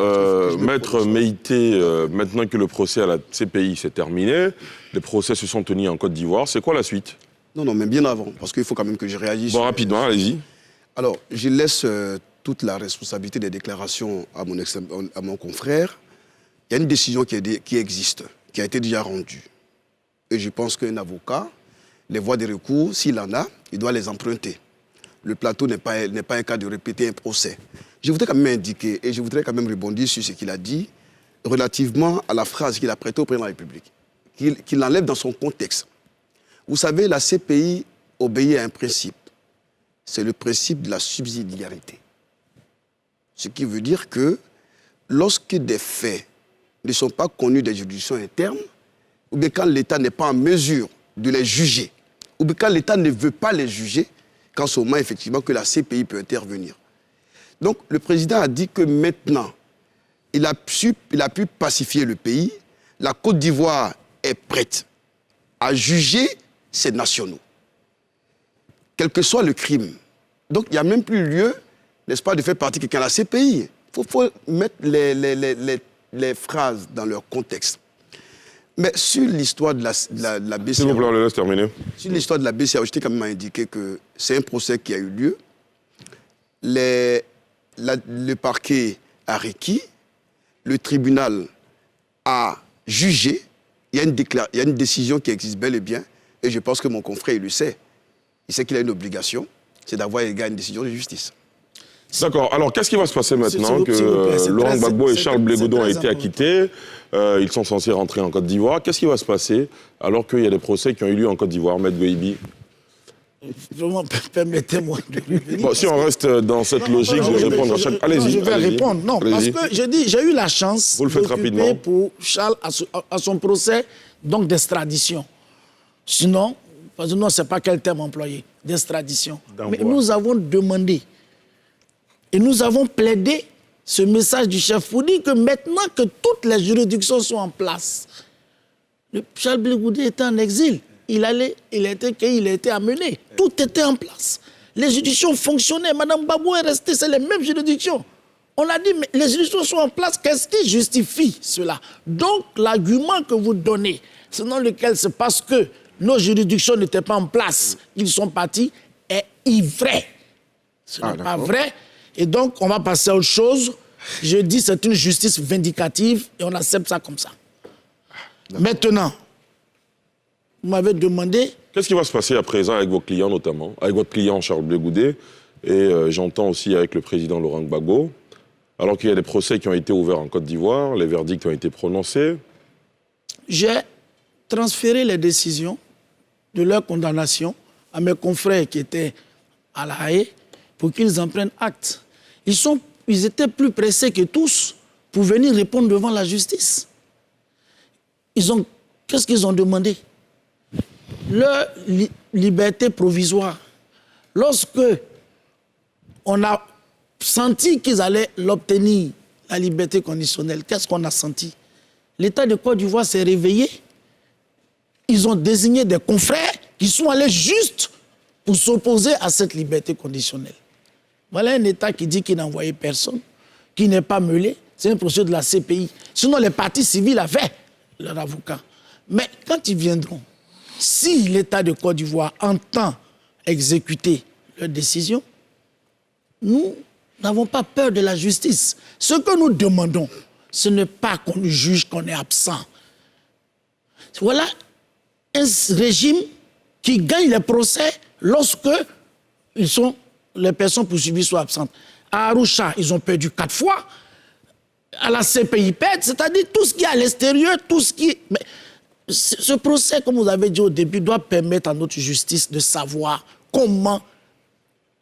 Maître Meïté, maintenant que le procès à la CPI s'est terminé, les procès se sont tenus en Côte d'Ivoire, c'est quoi la suite? Non, mais bien avant, parce qu'il faut quand même que je réagisse. Bon, rapidement, allez-y. Alors, je laisse toute la responsabilité des déclarations à mon confrère. Il y a une décision qui existe, qui a été déjà rendue. Et je pense qu'un avocat, les voies de recours, s'il en a, il doit les emprunter. le plateau n'est pas un cas de répéter un procès. Je voudrais quand même indiquer, et je voudrais quand même rebondir sur ce qu'il a dit, relativement à la phrase qu'il a prêtée au président de la République, qu'il l'enlève dans son contexte. Vous savez, la CPI obéit à un principe. C'est le principe de la subsidiarité. Ce qui veut dire que lorsque des faits ne sont pas connus des juridictions internes, ou bien quand l'État n'est pas en mesure de les juger, ou bien quand l'État ne veut pas les juger, qu'en ce moment, effectivement, que la CPI peut intervenir. Donc, le président a dit que maintenant, il a pu pacifier le pays. La Côte d'Ivoire est prête à juger ses nationaux, quel que soit le crime. Donc, il n'y a même plus lieu, n'est-ce pas, de faire partie de quelqu'un à la CPI. Il faut mettre les phrases dans leur contexte. Mais sur l'histoire de la BCAO... S'il vous plaît, on le laisse terminer. Sur l'histoire de la BCAO, je t'ai quand même indiqué que c'est un procès qui a eu lieu. Le parquet a requis, le tribunal a jugé, il y a une décision qui existe bel et bien, et je pense que mon confrère, il le sait. Il sait qu'il a une obligation, c'est d'avoir égal une décision de justice. D'accord. Alors, qu'est-ce qui va se passer maintenant que Laurent Gbagbo et Charles Blé Gouldon ont été acquittés? Ils sont censés rentrer en Côte d'Ivoire. Qu'est-ce qui va se passer alors qu'il y a des procès qui ont eu lieu en Côte d'Ivoire, Maître Goïbi? Permettez-moi de revenir. Bon, si on reste dans cette logique de répondre à chaque... Allez-y. Je vais répondre. Non, parce que j'ai eu la chance d'occuper pour Charles à son procès donc d'extradition. Sinon, parce que non, ce n'est pas quel terme employé, d'extradition. Mais nous avons demandé et nous avons plaidé ce message du chef pour dire que maintenant que toutes les juridictions sont en place, Charles Blé Gouldé était en exil. Il a été amené. Tout était en place. Les juridictions fonctionnaient. Madame Babou est restée, c'est les mêmes juridictions. On a dit, mais les juridictions sont en place, qu'est-ce qui justifie cela? Donc, l'argument que vous donnez, selon lequel c'est parce que nos juridictions n'étaient pas en place, ils sont partis, est vrai. Ce n'est pas vrai. Et donc, on va passer à autre chose. Je dis c'est une justice vindicative et on accepte ça comme ça. Maintenant, vous m'avez demandé... Qu'est-ce qui va se passer à présent avec vos clients notamment, avec votre client Charles Blé Gouldé, et j'entends aussi avec le président Laurent Gbagbo, alors qu'il y a des procès qui ont été ouverts en Côte d'Ivoire, les verdicts ont été prononcés? J'ai transféré les décisions de leur condamnation à mes confrères qui étaient à La Haye pour qu'ils en prennent acte. Ils étaient plus pressés que tous pour venir répondre devant la justice. Qu'est-ce qu'ils ont demandé? Leur liberté provisoire. Lorsque on a senti qu'ils allaient l'obtenir, la liberté conditionnelle, qu'est-ce qu'on a senti? L'État de Côte d'Ivoire s'est réveillé. Ils ont désigné des confrères qui sont allés juste pour s'opposer à cette liberté conditionnelle. Voilà un État qui dit qu'il n'a envoyé personne, qui n'est pas mêlé. C'est un procès de la CPI. Sinon, les partis civils avaient leur avocat. Mais quand ils viendront, si l'État de Côte d'Ivoire entend exécuter leur décision, nous n'avons pas peur de la justice. Ce que nous demandons, ce n'est pas qu'on nous juge qu'on est absent. Voilà un régime qui gagne les procès lorsque les personnes poursuivies sont absentes. À Arusha, ils ont perdu 4 fois. À la CPI, ils perdent, c'est-à-dire tout ce qui est à l'extérieur, tout ce qui... Mais ce procès, comme vous avez dit au début, doit permettre à notre justice de savoir comment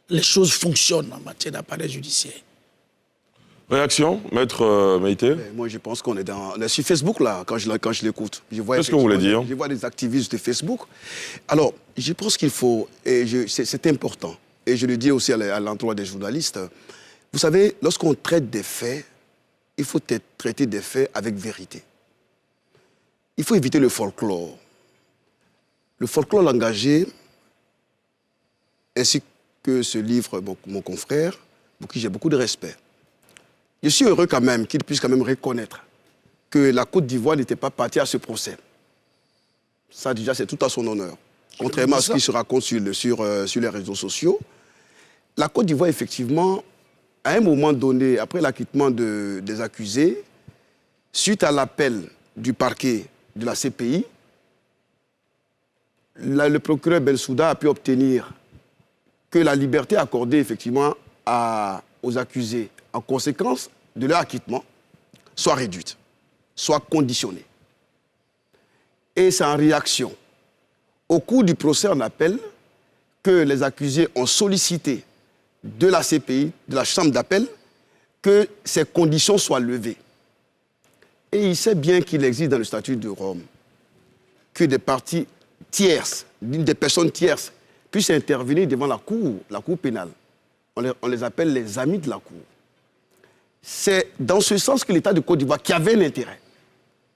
les choses fonctionnent en matière d'appareil judiciaire. Réaction, Maître Maïté? Moi, je pense qu'on est sur Facebook, là, quand je l'écoute. Qu'est-ce que vous voulez dire? Je vois des activistes de Facebook. Alors, je pense qu'il faut, et c'est important, et je le dis aussi à l'endroit des journalistes, vous savez, lorsqu'on traite des faits, il faut traiter des faits avec vérité. Il faut éviter le folklore. Le folklore engagé, ainsi que ce livre, mon confrère, pour qui j'ai beaucoup de respect. Je suis heureux quand même qu'il puisse quand même reconnaître que la Côte d'Ivoire n'était pas partie à ce procès. Ça, déjà, c'est tout à son honneur. Contrairement à ce qui se raconte sur les réseaux sociaux, la Côte d'Ivoire, effectivement, à un moment donné, après l'acquittement des accusés, suite à l'appel du parquet de la CPI, le procureur Bensouda a pu obtenir que la liberté accordée effectivement aux accusés en conséquence de leur acquittement soit réduite, soit conditionnée. Et c'est en réaction au cours du procès en appel que les accusés ont sollicité de la CPI, de la chambre d'appel, que ces conditions soient levées. Et il sait bien qu'il existe dans le statut de Rome que des parties tierces, des personnes tierces, puissent intervenir devant la cour pénale. On les appelle les amis de la cour. C'est dans ce sens que l'État de Côte d'Ivoire qui avait l'intérêt.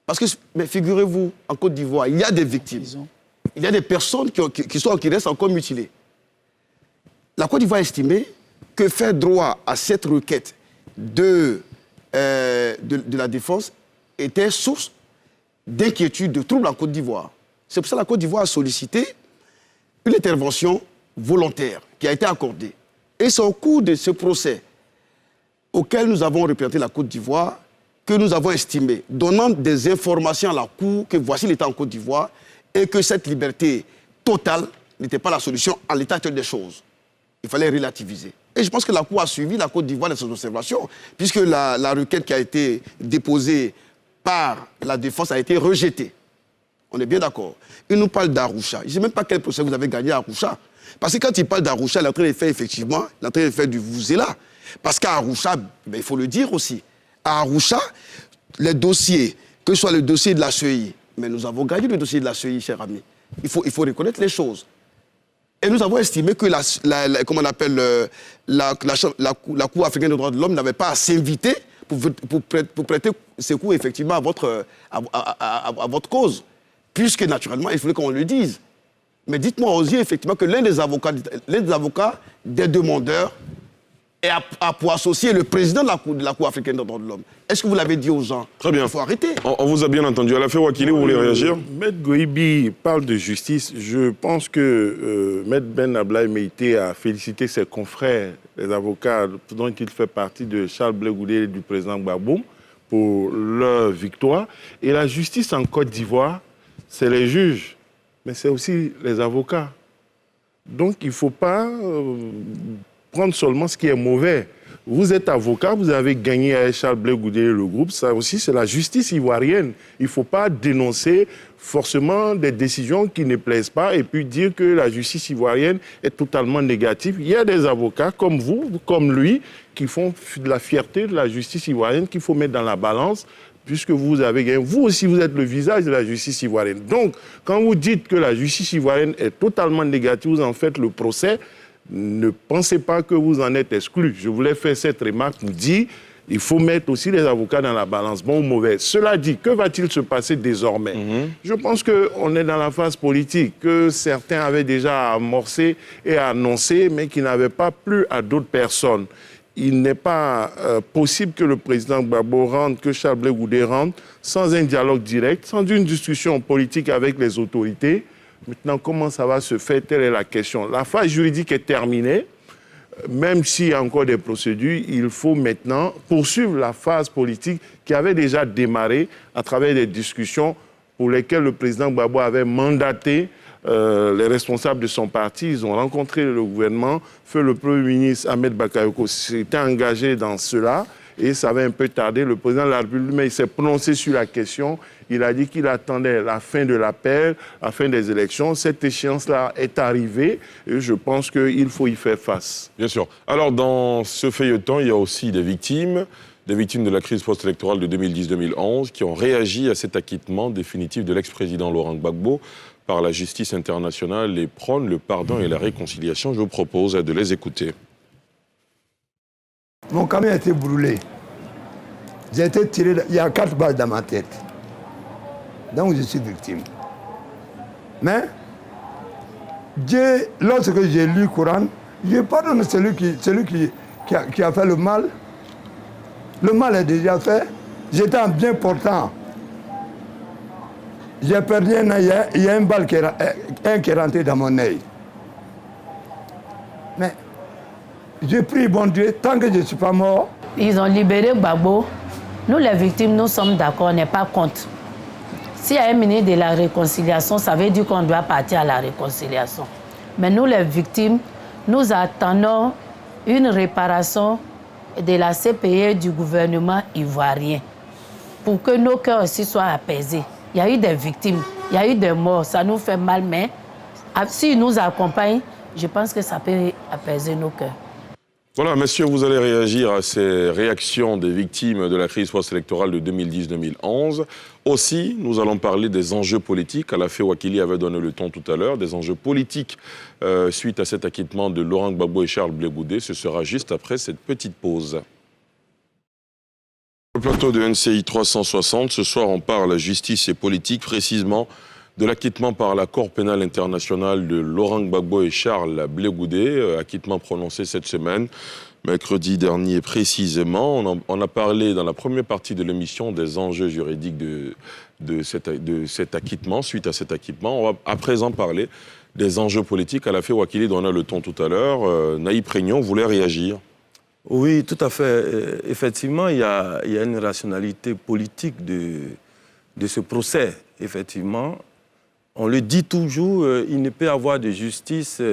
Parce que, mais figurez-vous, en Côte d'Ivoire, il y a des victimes. Il y a des personnes qui restent encore mutilées. La Côte d'Ivoire a estimé que faire droit à cette requête de la défense était source d'inquiétude, de troubles en Côte d'Ivoire. C'est pour ça que la Côte d'Ivoire a sollicité une intervention volontaire qui a été accordée. Et c'est au cours de ce procès auquel nous avons représenté la Côte d'Ivoire que nous avons estimé, donnant des informations à la Cour que voici l'État en Côte d'Ivoire et que cette liberté totale n'était pas la solution à l'état actuel des choses. Il fallait relativiser. Et je pense que la Cour a suivi la Côte d'Ivoire dans ses observations, puisque la requête qui a été déposée par la défense a été rejetée. On est bien d'accord. Il nous parle d'Arusha. Je ne sais même pas quel procès vous avez gagné à Arusha. Parce que quand il parle d'Arusha, il est en train de faire effectivement, il est en train de faire du vous-là. Parce qu'à Arusha, ben, il faut le dire aussi, à Arusha, les dossiers, que ce soit le dossier de la CEI, mais nous avons gagné le dossier de la CEI, cher ami. Il faut reconnaître les choses. Et nous avons estimé que la Cour africaine des droits de l'homme n'avait pas à s'inviter pour prêter secours effectivement à votre cause. Puisque naturellement, il fallait qu'on le dise. Mais dites-moi aux yeux effectivement que l'un des avocats des demandeurs a pour associer le président de la Cour africaine des droits de l'homme. Est-ce que vous l'avez dit aux gens? Très bien. Il faut arrêter. On vous a bien entendu. Alafé Ouakili, vous voulez réagir? Maître Goïbi parle de justice. Je pense que Maître Ben Ablaye Meïté a félicité ses confrères, les avocats dont il fait partie, de Charles Blé Goudé et du président Gbagbo, pour leur victoire. Et la justice en Côte d'Ivoire, c'est les juges, mais c'est aussi les avocats. Donc il ne faut pas prendre seulement ce qui est mauvais. Vous êtes avocat, vous avez gagné à Charles Blé Goudé et le groupe, ça aussi c'est la justice ivoirienne. Il ne faut pas dénoncer forcément des décisions qui ne plaisent pas et puis dire que la justice ivoirienne est totalement négative. Il y a des avocats comme vous, comme lui, qui font de la fierté de la justice ivoirienne qu'il faut mettre dans la balance, puisque vous avez gagné. Vous aussi, vous êtes le visage de la justice ivoirienne. Donc, quand vous dites que la justice ivoirienne est totalement négative, vous en faites le procès, ne pensez pas que vous en êtes exclu. Je voulais faire cette remarque pour dire il faut mettre aussi les avocats dans la balance, bon ou mauvais. Cela dit, que va-t-il se passer désormais? Je pense qu'on est dans la phase politique, que certains avaient déjà amorcé et annoncé, mais qui n'avaient pas plu à d'autres personnes. Il n'est pas possible que le président Gbagbo rentre, que Charles Blé Goudé rentre, sans un dialogue direct, sans une discussion politique avec les autorités. Maintenant, comment ça va se faire? Telle est la question. La phase juridique est terminée. Même s'il y a encore des procédures, il faut maintenant poursuivre la phase politique qui avait déjà démarré à travers des discussions pour lesquelles le président Gbagbo avait mandaté les responsables de son parti. Ils ont rencontré le gouvernement. Le Premier ministre Ahmed Bakayoko s'était engagé dans cela et ça avait un peu tardé. Le président de la République, mais il s'est prononcé sur la question. Il a dit qu'il attendait la fin de l'appel, la fin des élections. Cette échéance-là est arrivée et je pense qu'il faut y faire face. Bien sûr. Alors, dans ce feuilleton, il y a aussi des victimes de la crise post-électorale de 2010-2011 qui ont réagi à cet acquittement définitif de l'ex-président Laurent Gbagbo par la justice internationale et prônent le pardon et la réconciliation. Je vous propose de les écouter. Mon camion a été brûlé. J'ai été tiré, il y a 4 balles dans ma tête. Donc je suis victime. Mais Dieu, lorsque j'ai lu le Coran, je pardonne celui qui a fait le mal. Le mal est déjà fait. J'étais en bien portant. J'ai perdu un œil, il y a une balle qui est rentrée dans mon œil. Mais j'ai pris bon Dieu, tant que je ne suis pas mort. Ils ont libéré Gbagbo. Nous, les victimes, nous sommes d'accord, on n'est pas contre. S'il y a un ministre de la réconciliation, ça veut dire qu'on doit partir à la réconciliation. Mais nous, les victimes, nous attendons une réparation de la CPI du gouvernement ivoirien pour que nos cœurs aussi soient apaisés. Il y a eu des victimes, il y a eu des morts, ça nous fait mal, mais s'ils nous accompagnent, je pense que ça peut apaiser nos cœurs. Voilà, messieurs, vous allez réagir à ces réactions des victimes de la crise post-électorale de 2010-2011. Aussi, nous allons parler des enjeux politiques. Alafé Ouakili avait donné le ton tout à l'heure, des enjeux politiques suite à cet acquittement de Laurent Gbagbo et Charles Blé Goudé. Ce sera juste après cette petite pause. Sur le plateau de NCI 360, ce soir, on parle justice et politique, précisément de l'acquittement par la Cour pénale internationale de Laurent Gbagbo et Charles Blé Goudé, acquittement prononcé cette semaine, mercredi dernier précisément. On a parlé dans la première partie de l'émission des enjeux juridiques de cet acquittement, suite à cet acquittement. On va à présent parler des enjeux politiques. Alafé Ouakili donna le ton tout à l'heure. Naïb Régnon voulait réagir. Oui, tout à fait. Effectivement, il y a une rationalité politique de ce procès. Effectivement, on le dit toujours, il ne peut y avoir de justice, il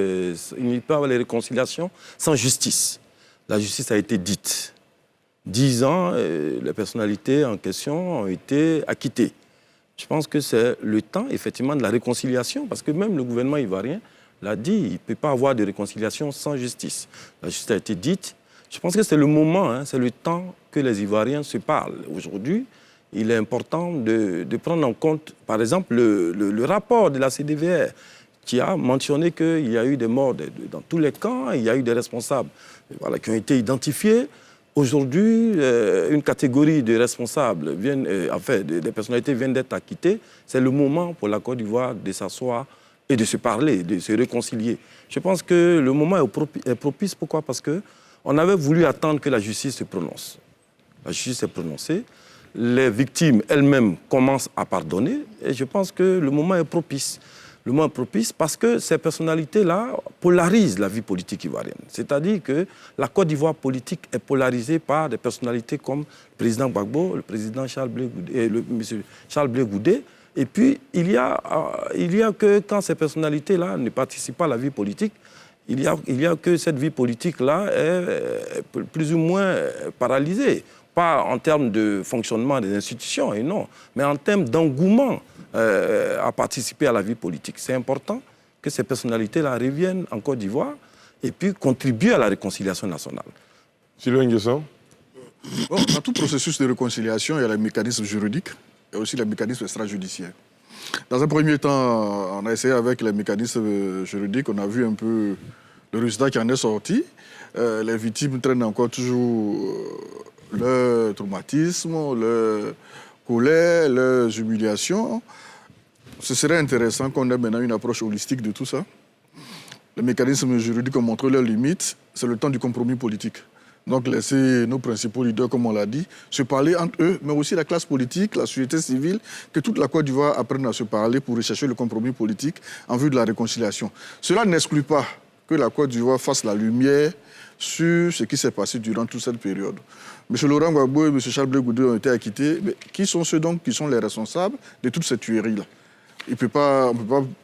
ne peut y avoir de réconciliation sans justice. La justice a été dite. 10 ans, les personnalités en question ont été acquittées. Je pense que c'est le temps, effectivement, de la réconciliation, parce que même le gouvernement ivoirien l'a dit, il ne peut pas avoir de réconciliation sans justice. La justice a été dite. Je pense que c'est le moment, c'est le temps que les Ivoiriens se parlent. Aujourd'hui, il est important de prendre en compte, par exemple, le rapport de la CDVR qui a mentionné qu'il y a eu des morts dans tous les camps, il y a eu des responsables qui ont été identifiés. Aujourd'hui, une catégorie de responsables, des personnalités viennent d'être acquittées. C'est le moment pour la Côte d'Ivoire de s'asseoir et de se parler, de se réconcilier. Je pense que le moment est propice. Pourquoi ? Parce qu'on avait voulu attendre que la justice se prononce. La justice s'est prononcée. Les victimes elles-mêmes commencent à pardonner et je pense que le moment est propice. Le moment est propice parce que ces personnalités-là polarisent la vie politique ivoirienne. C'est-à-dire que la Côte d'Ivoire politique est polarisée par des personnalités comme le président Gbagbo, le président Charles Blé Goudé, et monsieur Charles Blé Goudé. Et puis, il y a que quand ces personnalités-là ne participent pas à la vie politique, il y a que cette vie politique-là est plus ou moins paralysée. Pas en termes de fonctionnement des institutions, et non, mais en termes d'engouement à participer à la vie politique. C'est important que ces personnalités-là reviennent en Côte d'Ivoire et puis contribuent à la réconciliation nationale. Sylvain Nguessan. Dans tout processus de réconciliation, il y a les mécanismes juridiques et aussi les mécanismes extrajudiciaires. Dans un premier temps, on a essayé avec les mécanismes juridiques, on a vu un peu le résultat qui en est sorti. Les victimes traînent encore toujours leur traumatisme, leur colère, leurs humiliations. Ce serait intéressant qu'on ait maintenant une approche holistique de tout ça. Les mécanismes juridiques ont montré leurs limites. C'est le temps du compromis politique. Donc laisser nos principaux leaders, comme on l'a dit, se parler entre eux, mais aussi la classe politique, la société civile, que toute la Côte d'Ivoire apprenne à se parler pour rechercher le compromis politique en vue de la réconciliation. Cela n'exclut pas que la Côte d'Ivoire fasse la lumière sur ce qui s'est passé durant toute cette période. M. Laurent Gbagbo et M. Charles Blé Goudé ont été acquittés. Mais qui sont ceux donc qui sont les responsables de toutes ces tueries-là ? On ne peut pas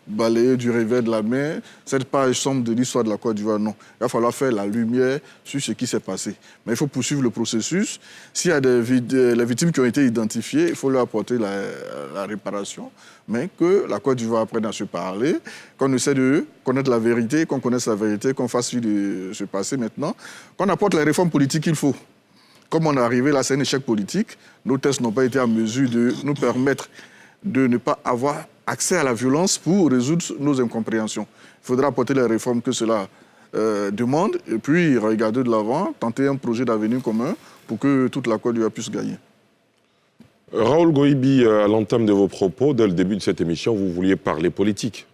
balayer du revers de la main cette page sombre de l'histoire de la Côte d'Ivoire, non. Il va falloir faire la lumière sur ce qui s'est passé. Mais il faut poursuivre le processus. S'il y a les victimes qui ont été identifiées, il faut leur apporter la réparation. Mais que la Côte d'Ivoire apprenne à se parler, qu'on essaie de connaître la vérité, qu'on connaisse la vérité, qu'on fasse ce de se passer maintenant, qu'on apporte les réformes politiques qu'il faut. Comme on est arrivé là, c'est un échec politique. Nos tests n'ont pas été en mesure de nous permettre de ne pas avoir accès à la violence pour résoudre nos incompréhensions. Il faudra apporter les réformes que cela demande et puis regarder de l'avant, tenter un projet d'avenir commun pour que toute la Côte d'Ivoire puisse gagner. Raoul Goïbi, à l'entame de vos propos, dès le début de cette émission, vous vouliez parler politique.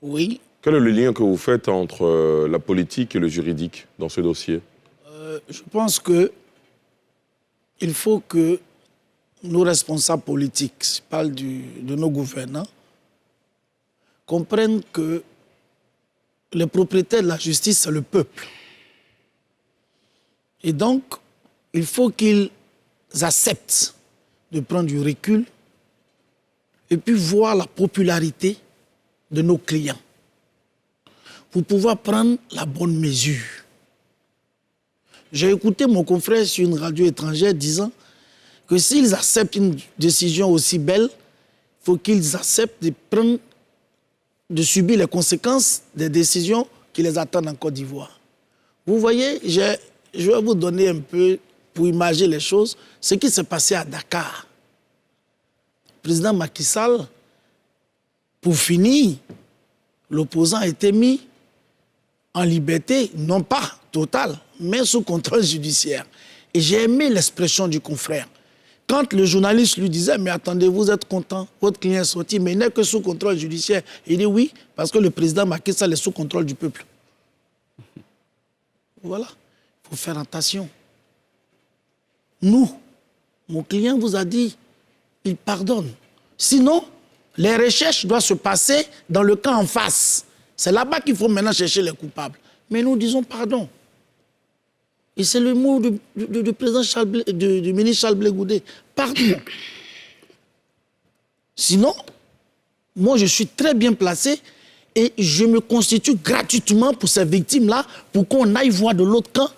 Oui. Quel est le lien que vous faites entre la politique et le juridique dans ce dossier ? Je pense qu'il faut que nos responsables politiques, je parle de nos gouvernants, comprennent que les propriétaires de la justice, c'est le peuple. Et donc, il faut qu'ils acceptent de prendre du recul et puis voir la popularité de nos clients. pour pouvoir prendre la bonne mesure. J'ai écouté mon confrère sur une radio étrangère disant que s'ils acceptent une décision aussi belle, il faut qu'ils acceptent de subir les conséquences des décisions qui les attendent en Côte d'Ivoire. Vous voyez, je vais vous donner un peu, pour imaginer les choses, ce qui s'est passé à Dakar. Le président Macky Sall, pour finir, l'opposant a été mis en liberté, non pas totale, mais sous contrôle judiciaire. Et j'ai aimé l'expression du confrère. Quand le journaliste lui disait « Mais attendez, vous êtes content, votre client est sorti, mais il n'est que sous contrôle judiciaire. » Il dit « Oui, parce que le président Macky Sall est sous contrôle du peuple. » Voilà, il faut faire attention. Nous, mon client vous a dit, il pardonne. Sinon, les recherches doivent se passer dans le camp en face. C'est là-bas qu'il faut maintenant chercher les coupables. Mais nous disons pardon. Et c'est le mot du président du ministre Charles Blé Goudé. Pardon. Sinon, moi je suis très bien placé et je me constitue gratuitement pour ces victimes-là pour qu'on aille voir de l'autre camp.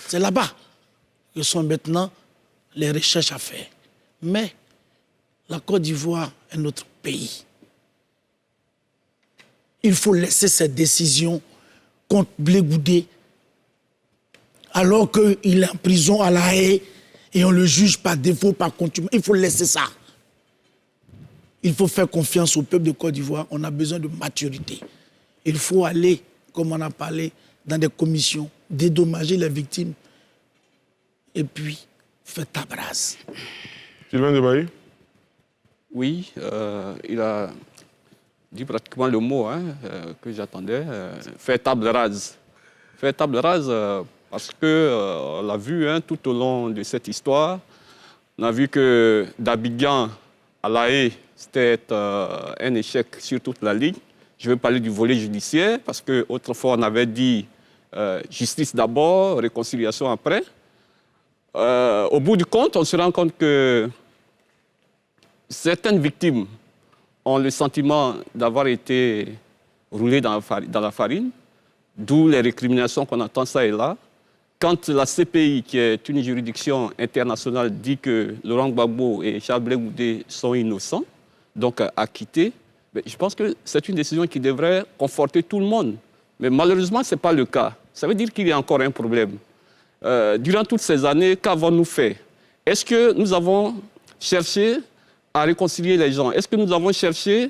C'est là-bas que sont maintenant les recherches à faire. Mais la Côte d'Ivoire est notre pays. Il faut laisser cette décision contre Blé Goudé alors qu'il est en prison à La Haye et on le juge par défaut, par contumace. Il faut laisser ça. Il faut faire confiance au peuple de Côte d'Ivoire. On a besoin de maturité. Il faut aller, comme on a parlé, dans des commissions, dédommager les victimes et puis faire table rase. Sylvain Debaye? Oui, il a dit pratiquement le mot que j'attendais, faire table rase. Faire table rase parce qu'on l'a vu tout au long de cette histoire. On a vu que d'Abidjan à La Haye, c'était un échec sur toute la ligne. Je vais parler du volet judiciaire parce qu'autrefois on avait dit justice d'abord, réconciliation après. Au bout du compte, on se rend compte que certaines victimes ont le sentiment d'avoir été roulées dans la farine, d'où les récriminations qu'on entend ça et là. Quand la CPI, qui est une juridiction internationale, dit que Laurent Gbagbo et Charles Blé Goudé sont innocents, donc acquittés, je pense que c'est une décision qui devrait conforter tout le monde. Mais malheureusement, ce n'est pas le cas. Ça veut dire qu'il y a encore un problème. Durant toutes ces années, qu'avons-nous fait? Est-ce que nous avons cherché à réconcilier les gens? Est-ce que nous avons cherché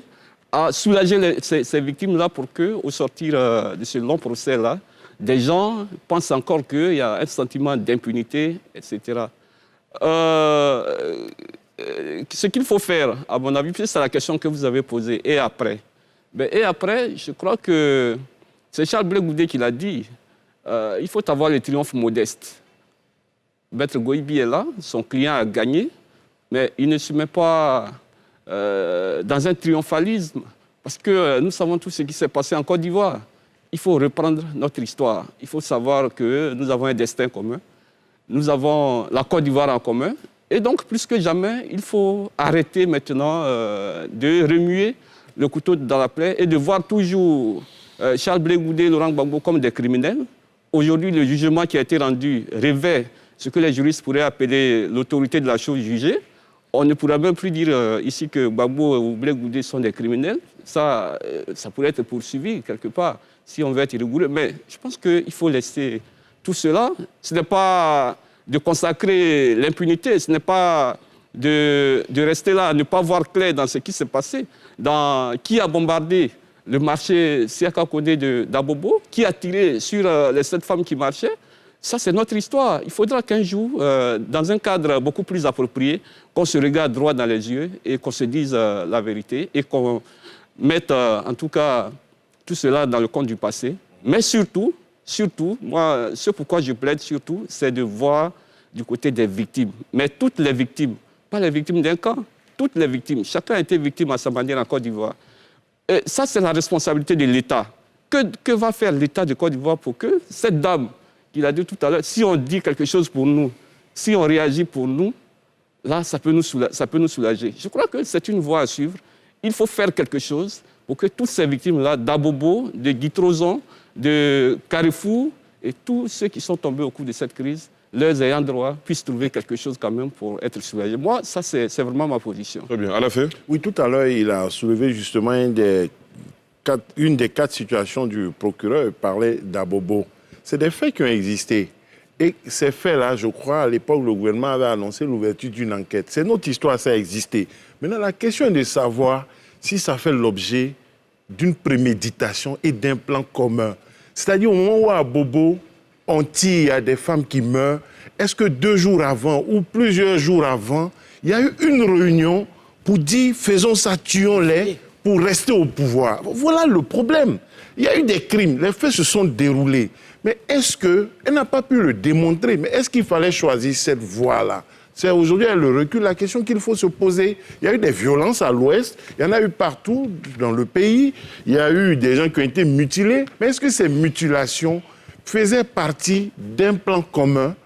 à soulager ces victimes-là pour qu'au sortir de ce long procès-là, des gens pensent encore qu'il y a un sentiment d'impunité, etc. Ce qu'il faut faire, à mon avis, c'est la question que vous avez posée, et après? Et après, je crois que c'est Charles Blé Goudé qui l'a dit, il faut avoir le triomphe modeste. Maître Goïbi est là, son client a gagné, mais il ne se met pas dans un triomphalisme, parce que nous savons tout ce qui s'est passé en Côte d'Ivoire. Il faut reprendre notre histoire. Il faut savoir que nous avons un destin commun. Nous avons la Côte d'Ivoire en commun. Et donc, plus que jamais, il faut arrêter maintenant de remuer le couteau dans la plaie et de voir toujours Charles Blé Goudé et Laurent Gbagbo comme des criminels. Aujourd'hui, le jugement qui a été rendu révèle ce que les juristes pourraient appeler l'autorité de la chose jugée. On ne pourra même plus dire ici que Gbagbo ou Blé Goudé sont des criminels. Ça pourrait être poursuivi quelque part si on veut être rigoureux. Mais je pense qu'il faut laisser tout cela. Ce n'est pas de consacrer l'impunité, ce n'est pas de rester là, ne pas voir clair dans ce qui s'est passé, dans qui a bombardé le marché Siaka Kodé d'Abobo, qui a tiré sur les 7 femmes qui marchaient. Ça, c'est notre histoire. Il faudra qu'un jour, dans un cadre beaucoup plus approprié, qu'on se regarde droit dans les yeux et qu'on se dise la vérité et qu'on mette, en tout cas, tout cela dans le compte du passé. Mais surtout, moi, ce pourquoi je plaide surtout, c'est de voir du côté des victimes. Mais toutes les victimes, pas les victimes d'un camp, toutes les victimes. Chacun a été victime à sa manière en Côte d'Ivoire. Et ça, c'est la responsabilité de l'État. Que va faire l'État de Côte d'Ivoire pour que cette dame, qu'il a dit tout à l'heure, si on dit quelque chose pour nous, si on réagit pour nous, là, ça peut nous soulager. Je crois que c'est une voie à suivre. Il faut faire quelque chose pour que toutes ces victimes-là, d'Abobo, de Guitrozon, de Carrefour et tous ceux qui sont tombés au cours de cette crise, leurs ayants droit puissent trouver quelque chose quand même pour être soulagés. Moi, ça, c'est vraiment ma position. Très bien. À la fin. Oui, tout à l'heure, il a soulevé justement une des 4 situations du procureur. Il parlait d'Abobo. C'est des faits qui ont existé. Et ces faits-là, je crois, à l'époque, le gouvernement avait annoncé l'ouverture d'une enquête. C'est notre histoire, ça a existé. Maintenant, la question est de savoir si ça fait l'objet d'une préméditation et d'un plan commun. C'est-à-dire, au moment où à Bobo, on tire à des femmes qui meurent, est-ce que 2 jours avant ou plusieurs jours avant, il y a eu une réunion pour dire faisons ça, tuons-les pour rester au pouvoir? Voilà le problème. Il y a eu des crimes, les faits se sont déroulés. Mais est-ce qu'elle n'a pas pu le démontrer? Mais est-ce qu'il fallait choisir cette voie-là? C'est aujourd'hui, avec le recul, la question qu'il faut se poser. Il y a eu des violences à l'Ouest, il y en a eu partout dans le pays, il y a eu des gens qui ont été mutilés. Mais est-ce que ces mutilations faisaient partie d'un plan commun,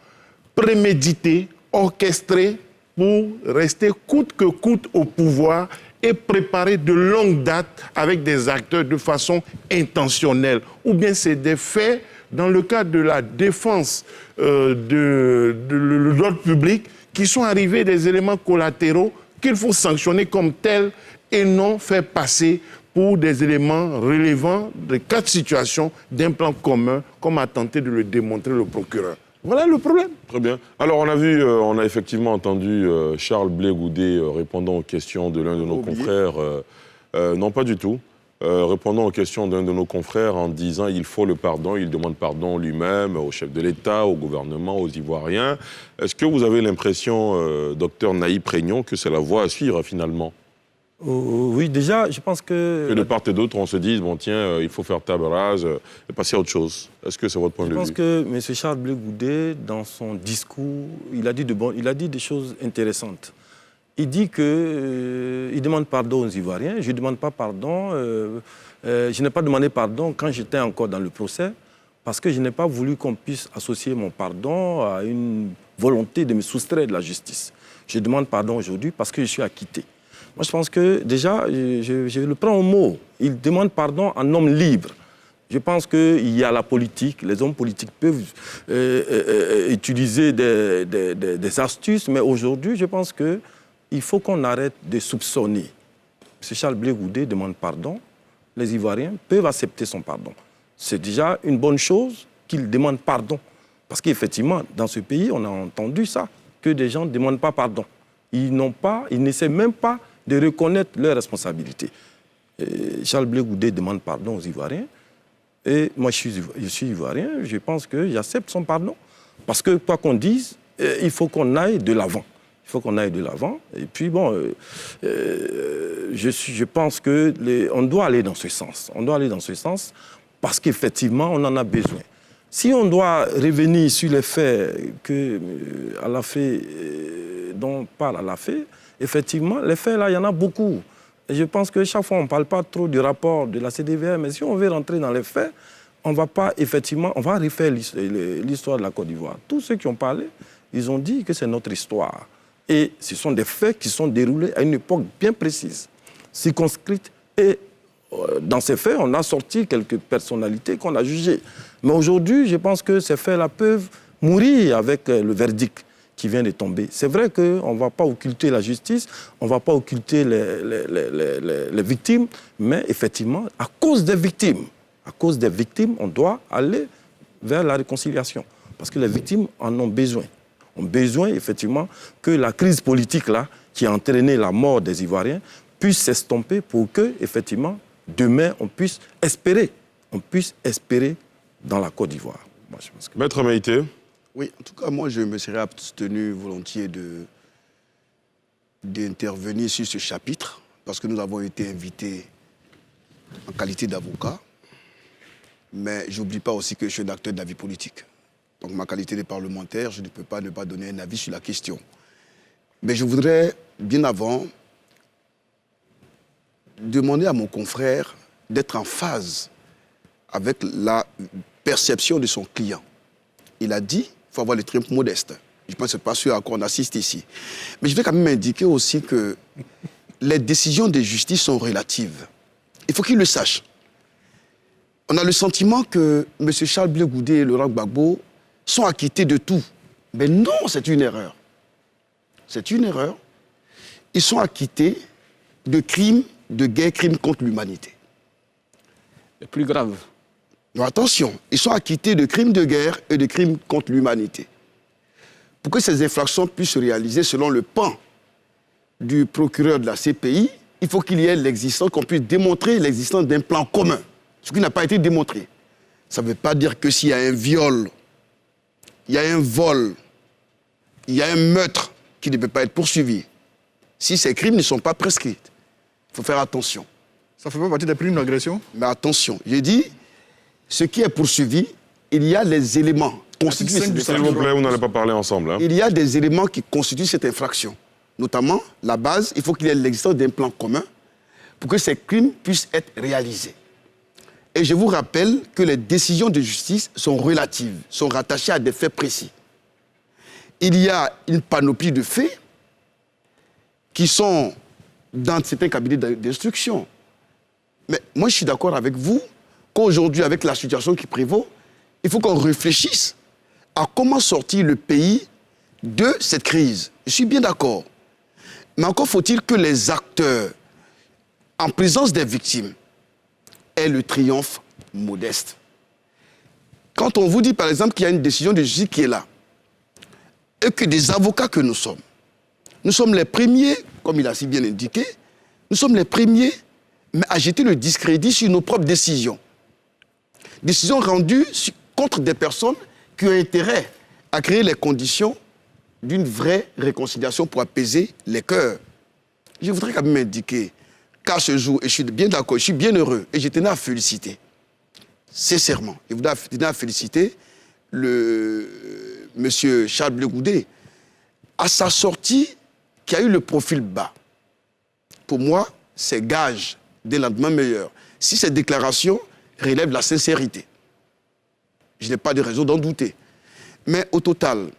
prémédité, orchestré, pour rester coûte que coûte au pouvoir et préparé de longue date avec des acteurs de façon intentionnelle? Ou bien c'est des faits dans le cadre de la défense de l'ordre public qui sont arrivés des éléments collatéraux qu'il faut sanctionner comme tels et non faire passer pour des éléments relevant de 4 situations d'un plan commun, comme a tenté de le démontrer le procureur. Voilà le problème. Très bien. Alors, on a effectivement entendu Charles Blé Goudé répondant aux questions de l'un de nos confrères. Non, pas du tout. Répondant aux questions d'un de nos confrères en disant il faut le pardon, il demande pardon lui-même au chef de l'État, au gouvernement, aux Ivoiriens. Est-ce que vous avez l'impression, docteur Naïb Prégnon, que c'est la voie à suivre finalement? Oui, déjà, je pense que... Que de part et d'autre, on se dise, bon tiens, il faut faire table rase et passer à autre chose. Est-ce que c'est votre point de vue? Je pense que M. Charles Blé Goudé, dans son discours, il a dit des choses intéressantes. Il dit qu'il demande pardon aux Ivoiriens. Je ne demande pas pardon. Je n'ai pas demandé pardon quand j'étais encore dans le procès, parce que je n'ai pas voulu qu'on puisse associer mon pardon à une volonté de me soustraire de la justice. Je demande pardon aujourd'hui parce que je suis acquitté. Moi, je pense que déjà, je le prends au mot. Il demande pardon en homme libre. Je pense qu'il y a la politique. Les hommes politiques peuvent utiliser des astuces, mais aujourd'hui, je pense que il faut qu'on arrête de soupçonner. M. Charles Blé Goudé demande pardon. Les Ivoiriens peuvent accepter son pardon. C'est déjà une bonne chose qu'il demande pardon. Parce qu'effectivement, dans ce pays, on a entendu ça, que des gens ne demandent pas pardon. Ils n'essaient même pas de reconnaître leurs responsabilités. Charles Blé Goudé demande pardon aux Ivoiriens. Et moi, je suis Ivoirien. Je pense que j'accepte son pardon. Parce que, quoi qu'on dise, il faut qu'on aille de l'avant. Il faut qu'on aille de l'avant. Et puis, bon, je pense qu'on doit aller dans ce sens. On doit aller dans ce sens parce qu'effectivement, on en a besoin. Si on doit revenir sur les faits dont parle Alafé, effectivement, les faits, là, il y en a beaucoup. Et je pense que chaque fois, on ne parle pas trop du rapport de la CDVR, mais si on veut rentrer dans les faits, on va pas, effectivement, on va refaire l'histoire de la Côte d'Ivoire. Tous ceux qui ont parlé, ils ont dit que c'est notre histoire. Et ce sont des faits qui sont déroulés à une époque bien précise, circonscrite. Et dans ces faits, on a sorti quelques personnalités qu'on a jugées. Mais aujourd'hui, je pense que ces faits-là peuvent mourir avec le verdict qui vient de tomber. C'est vrai qu'on ne va pas occulter la justice, on ne va pas occulter les victimes, mais effectivement, à cause des victimes, on doit aller vers la réconciliation. Parce que les victimes en ont besoin. Ont besoin, effectivement, que la crise politique, là, qui a entraîné la mort des Ivoiriens, puisse s'estomper pour que, effectivement, demain, on puisse espérer dans la Côte d'Ivoire. Moi, je pense que... Maître Maïté. Oui, en tout cas, moi, je me serais abstenu volontiers d'intervenir sur ce chapitre, parce que nous avons été invités en qualité d'avocat, mais je n'oublie pas aussi que je suis un acteur de la vie politique. Donc, ma qualité de parlementaire, je ne peux pas ne pas donner un avis sur la question. Mais je voudrais, bien avant, demander à mon confrère d'être en phase avec la perception de son client. Il a dit qu'il faut avoir les tripes modestes. Je pense que ce n'est pas ce à quoi on assiste ici. Mais je vais quand même indiquer aussi que les décisions de justice sont relatives. il faut qu'ils le sachent. On a le sentiment que M. Charles Blé Goudé et Laurent Gbagbo sont acquittés de tout. Mais non, c'est une erreur. C'est une erreur. Ils sont acquittés de crimes de guerre, crimes contre l'humanité. Le plus grave. Non, attention, ils sont acquittés de crimes de guerre et de crimes contre l'humanité. Pour que ces infractions puissent se réaliser selon le pan du procureur de la CPI, il faut qu'il y ait l'existence, qu'on puisse démontrer l'existence d'un plan commun, ce qui n'a pas été démontré. Ça ne veut pas dire que s'il y a un viol, il y a un vol, il y a un meurtre qui ne peut pas être poursuivi. Si ces crimes ne sont pas prescrits, il faut faire attention. Ça ne fait pas partie des crimes d'agression? Mais attention, j'ai dit, ce qui est poursuivi, il y a les éléments constitués. S'il vous plaît, vous n'allez pas parler ensemble. Hein. Il y a des éléments qui constituent cette infraction. Notamment, la base, il faut qu'il y ait l'existence d'un plan commun pour que ces crimes puissent être réalisés. Et je vous rappelle que les décisions de justice sont relatives, sont rattachées à des faits précis. Il y a une panoplie de faits qui sont dans certains cabinets d'instruction. Mais moi, je suis d'accord avec vous qu'aujourd'hui, avec la situation qui prévaut, il faut qu'on réfléchisse à comment sortir le pays de cette crise. Je suis bien d'accord. Mais encore faut-il que les acteurs, en présence des victimes, aient le triomphe modeste. Quand on vous dit, par exemple, qu'il y a une décision de justice qui est là, et que des avocats que nous sommes les premiers, comme il a si bien indiqué, nous sommes les premiers à jeter le discrédit sur nos propres décisions. Décisions rendues contre des personnes qui ont intérêt à créer les conditions d'une vraie réconciliation pour apaiser les cœurs. Je voudrais quand même indiquer qu'à ce jour, et je suis bien d'accord, je suis bien heureux, et je tenais à féliciter, sincèrement, je tenais à féliciter M. Charles Blé Goudé, à sa sortie, qui a eu le profil bas. Pour moi, c'est gage d'un lendemain meilleur. Si ces déclarations relèvent de la sincérité, je n'ai pas de raison d'en douter. Mais au total,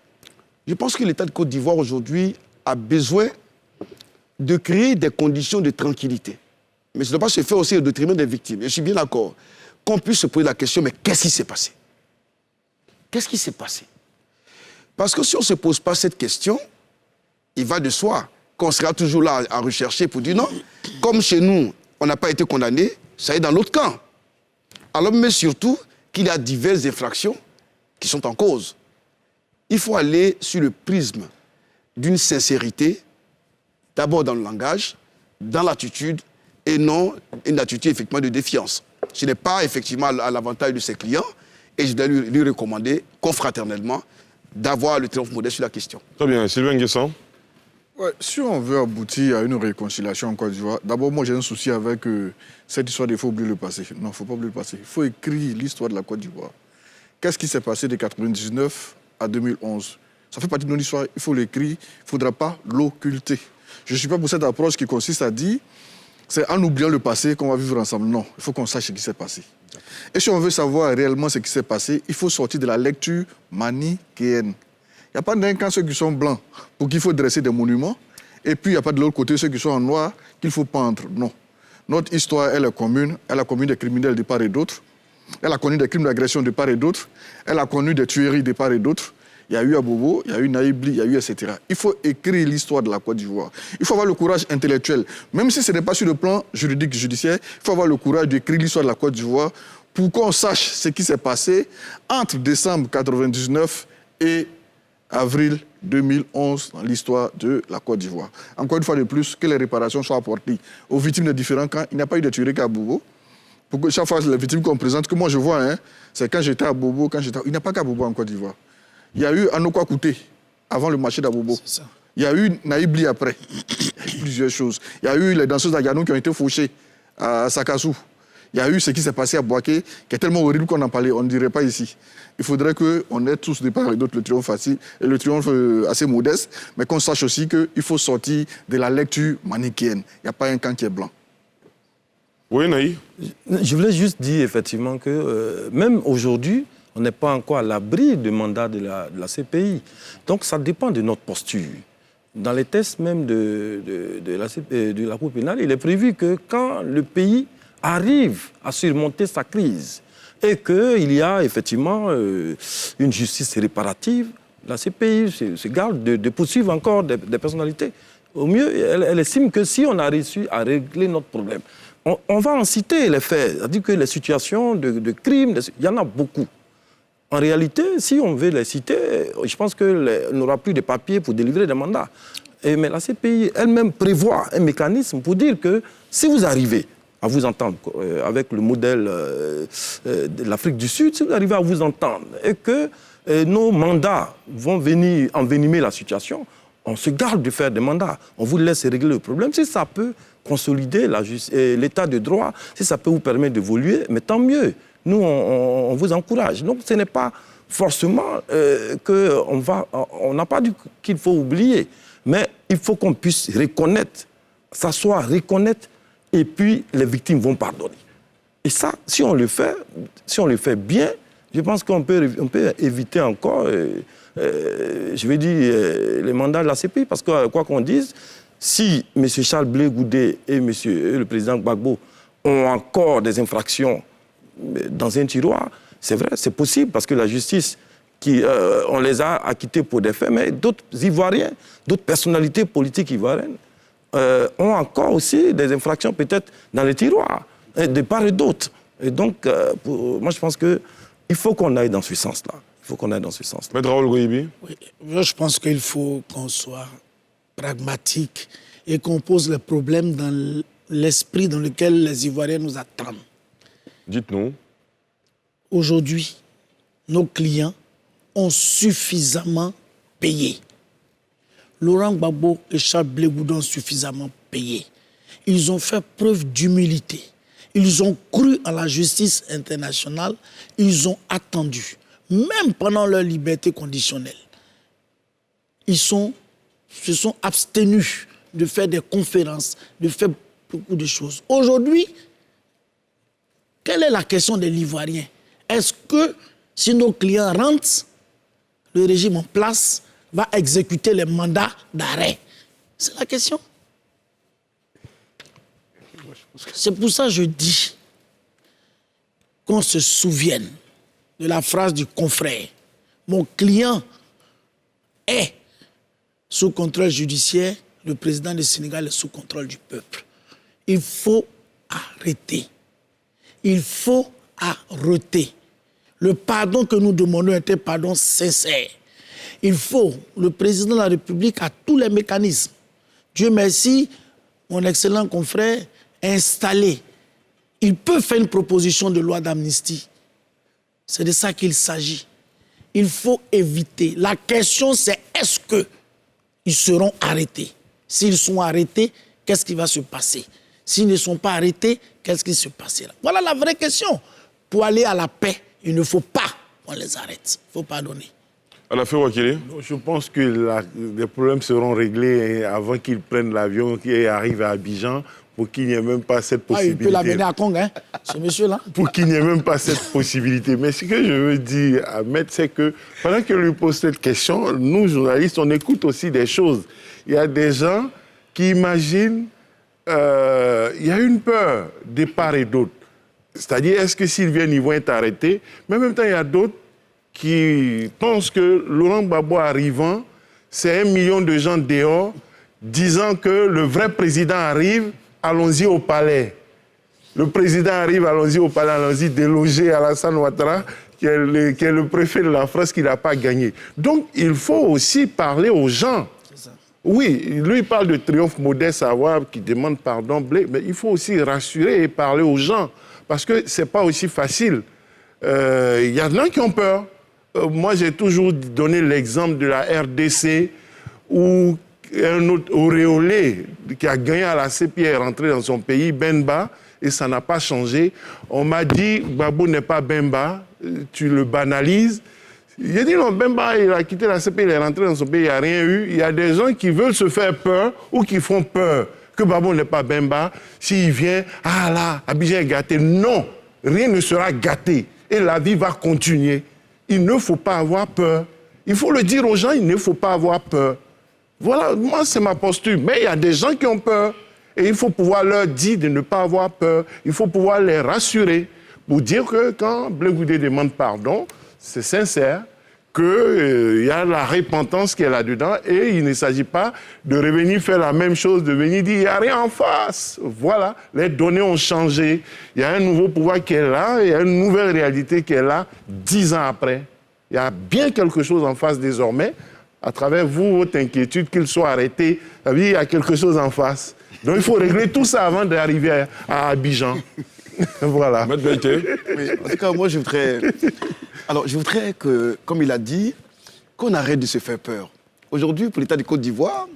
je pense que l'État de Côte d'Ivoire aujourd'hui a besoin de créer des conditions de tranquillité. Mais ça ne doit pas se faire aussi au détriment des victimes. Je suis bien d'accord qu'on puisse se poser la question, mais qu'est-ce qui s'est passé? Qu'est-ce qui s'est passé? Parce que si on ne se pose pas cette question, il va de soi qu'on sera toujours là à rechercher pour dire non, comme chez nous, on n'a pas été condamné, ça est dans l'autre camp. Alors, mais surtout qu'il y a diverses infractions qui sont en cause. Il faut aller sur le prisme d'une sincérité, d'abord dans le langage, dans l'attitude, et non une attitude effectivement de défiance. Ce n'est pas effectivement à l'avantage de ses clients, et je dois lui recommander confraternellement d'avoir le triomphe modeste sur la question. Très bien. Sylvain Nguessan. Ouais, si on veut aboutir à une réconciliation en Côte d'Ivoire, d'abord, moi, j'ai un souci avec cette histoire il faut oublier le passé. Non, il ne faut pas oublier le passé. Il faut écrire l'histoire de la Côte d'Ivoire. Qu'est-ce qui s'est passé de 1999 à 2011? Ça fait partie de notre histoire, il faut l'écrire, il ne faudra pas l'occulter. Je ne suis pas pour cette approche qui consiste à dire c'est en oubliant le passé qu'on va vivre ensemble. Non, il faut qu'on sache ce qui s'est passé. Et si on veut savoir réellement ce qui s'est passé, il faut sortir de la lecture manichéenne. Il n'y a pas d'un camp ceux qui sont blancs pour qu'il faut dresser des monuments, et puis il n'y a pas de l'autre côté ceux qui sont en noir qu'il faut pendre. Non. Notre histoire, elle est commune. Elle a connu des criminels de part et d'autre. Elle a connu des crimes d'agression de part et d'autre. Elle a connu des tueries de part et d'autre. Il y a eu Abobo, il y a eu Naïbli, il y a eu etc. Il faut écrire l'histoire de la Côte d'Ivoire. Il faut avoir le courage intellectuel. Même si ce n'est pas sur le plan juridique, judiciaire, il faut avoir le courage d'écrire l'histoire de la Côte d'Ivoire pour qu'on sache ce qui s'est passé entre décembre 1999 et avril 2011 dans l'histoire de la Côte d'Ivoire. Encore une fois de plus, que les réparations soient apportées aux victimes de différents camps. Il n'y a pas eu de tuerie qu'à Abobo. Pour que chaque fois, les victimes qu'on présente, que moi je vois, c'est quand j'étais à Bobo, il n'y a pas qu'à Bobo en Côte d'Ivoire. Il y a eu Anokwa Kouté, avant le marché d'Abobo. Il y a eu Naïbli après. Il y a eu plusieurs choses. Il y a eu les danseuses d'Aganou qui ont été fauchées à Sakassou. Il y a eu ce qui s'est passé à Boaké, qui est tellement horrible qu'on en parlait, on ne dirait pas ici. Il faudrait qu'on ait tous de part et d'autre le triomphe facile, et le triomphe assez modeste, mais qu'on sache aussi qu'il faut sortir de la lecture manichéenne. Il n'y a pas un camp qui est blanc. Oui, Naï. Je voulais juste dire effectivement que même aujourd'hui, on n'est pas encore à l'abri du mandat de la CPI. Donc ça dépend de notre posture. Dans les tests même de la Cour pénale, il est prévu que quand le pays arrive à surmonter sa crise et qu'il y a effectivement une justice réparative, la CPI se garde de poursuivre encore des personnalités. Au mieux, elle estime que si on a réussi à régler notre problème, on va en citer les faits, c'est-à-dire que les situations de crimes, il y en a beaucoup. En réalité, si on veut les citer, je pense qu'on n'aura plus de papiers pour délivrer des mandats. Mais la CPI elle-même prévoit un mécanisme pour dire que si vous arrivez à vous entendre avec le modèle de l'Afrique du Sud, si vous arrivez à vous entendre et que nos mandats vont venir envenimer la situation, on se garde de faire des mandats. On vous laisse régler le problème. Si ça peut consolider l'état de droit, si ça peut vous permettre d'évoluer, mais tant mieux. Nous, on vous encourage. Donc, ce n'est pas forcément on n'a pas dit qu'il faut oublier, mais il faut qu'on puisse reconnaître, s'asseoir, reconnaître, et puis les victimes vont pardonner. Et ça, si on le fait bien, je pense qu'on peut éviter encore, les mandats de la CPI, parce que quoi qu'on dise, si M. Charles Blé Goudé et le président Gbagbo ont encore des infractions dans un tiroir, c'est vrai, c'est possible, parce que la justice, on les a acquittés pour des faits, mais d'autres Ivoiriens, d'autres personnalités politiques ivoiriennes ont encore aussi des infractions peut-être dans les tiroirs, de part et d'autre. Et donc, moi je pense qu'il faut qu'on aille dans ce sens-là. Maître Raoul Goyibi. Oui, je pense qu'il faut qu'on soit pragmatique et qu'on pose les problèmes dans l'esprit dans lequel les Ivoiriens nous attendent. Dites-nous. Aujourd'hui, nos clients ont suffisamment payé. Laurent Gbagbo et Charles Blé Goudé ont suffisamment payé. Ils ont fait preuve d'humilité. Ils ont cru à la justice internationale. Ils ont attendu. Même pendant leur liberté conditionnelle. Ils se sont abstenus de faire des conférences, de faire beaucoup de choses. Aujourd'hui, quelle est la question de l'Ivoirien? Est-ce que si nos clients rentrent, le régime en place va exécuter les mandats d'arrêt? C'est la question. C'est pour ça que je dis qu'on se souvienne de la phrase du confrère. Mon client est sous contrôle judiciaire, le président du Sénégal est sous contrôle du peuple. Il faut arrêter. Il faut arrêter. Le pardon que nous demandons est un pardon sincère. Le président de la République a tous les mécanismes. Dieu merci, mon excellent confrère est installé. Il peut faire une proposition de loi d'amnistie. C'est de ça qu'il s'agit. Il faut éviter. La question, c'est est-ce qu'ils seront arrêtés? S'ils sont arrêtés, qu'est-ce qui va se passer? S'ils ne sont pas arrêtés, qu'est-ce qui se passera? Voilà la vraie question. Pour aller à la paix, il ne faut pas qu'on les arrête. Il faut pardonner. Alafé Ouakili. Je pense que les problèmes seront réglés avant qu'ils prennent l'avion et arrivent à Abidjan pour qu'il n'y ait même pas cette possibilité. Il peut l'amener à Congo, hein, ce monsieur-là. Pour qu'il n'y ait même pas cette possibilité. Mais ce que je veux dire, Ahmed, c'est que pendant que lui pose cette question, nous, journalistes, on écoute aussi des choses. Il y a des gens qui imaginent, il y a une peur de part et d'autre. C'est-à-dire, est-ce que s'ils viennent, ils vont être arrêtés? Mais en même temps, il y a d'autres qui pensent que Laurent Gbagbo arrivant, c'est 1 million de gens dehors, disant que le vrai président arrive, allons-y au palais. Le président arrive, allons-y au palais, allons-y déloger Alassane Ouattara, qui est le préfet de la France, qui n'a pas gagné. Donc, il faut aussi parler aux gens. Oui, lui, il parle de triomphe modeste, qui demande pardon, mais il faut aussi rassurer et parler aux gens, parce que ce n'est pas aussi facile. Il y a des gens qui ont peur. Moi, j'ai toujours donné l'exemple de la RDC, où un autre auréolé qui a gagné à la CPI est rentré dans son pays, Bemba, et ça n'a pas changé. On m'a dit, Gbagbo n'est pas Bemba, tu le banalises. J'ai dit non, Bemba, il a quitté la CPI, il est rentré dans son pays, il n'y a rien eu. Il y a des gens qui veulent se faire peur ou qui font peur que Gbagbo n'est pas Bemba. S'il vient, ah là, Abidjan est gâté. Non, rien ne sera gâté et la vie va continuer. Il ne faut pas avoir peur. Il faut le dire aux gens, il ne faut pas avoir peur. Voilà, moi, c'est ma posture. Mais il y a des gens qui ont peur. Et il faut pouvoir leur dire de ne pas avoir peur. Il faut pouvoir les rassurer pour dire que quand Blé Goudé demande pardon, c'est sincère, qu'il y a la repentance qui est là-dedans et il ne s'agit pas de revenir faire la même chose, de venir dire il n'y a rien en face. Voilà, les données ont changé. Il y a un nouveau pouvoir qui est là, il y a une nouvelle réalité qui est là 10 ans après. Il y a bien quelque chose en face désormais. À travers vous, votre inquiétude qu'il soit arrêté, il y a quelque chose en face. Donc il faut régler tout ça avant d'arriver à Abidjan. Voilà. Oui, en tout cas, moi, je voudrais que, comme il a dit, qu'on arrête de se faire peur. Aujourd'hui, pour l'État de Côte d'Ivoire,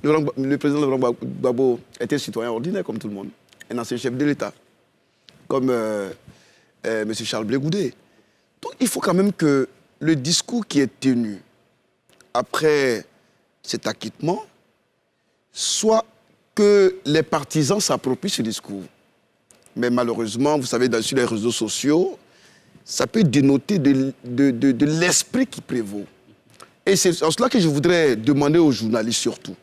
le président Laurent Gbagbo était un citoyen ordinaire, comme tout le monde, un ancien chef de l'État, comme M. Charles Blé Goudé. Donc, il faut quand même que le discours qui est tenu après cet acquittement soit que les partisans s'approprient ce discours. Mais malheureusement, vous savez, sur les réseaux sociaux, ça peut dénoter de l'esprit qui prévaut. Et c'est en cela que je voudrais demander aux journalistes surtout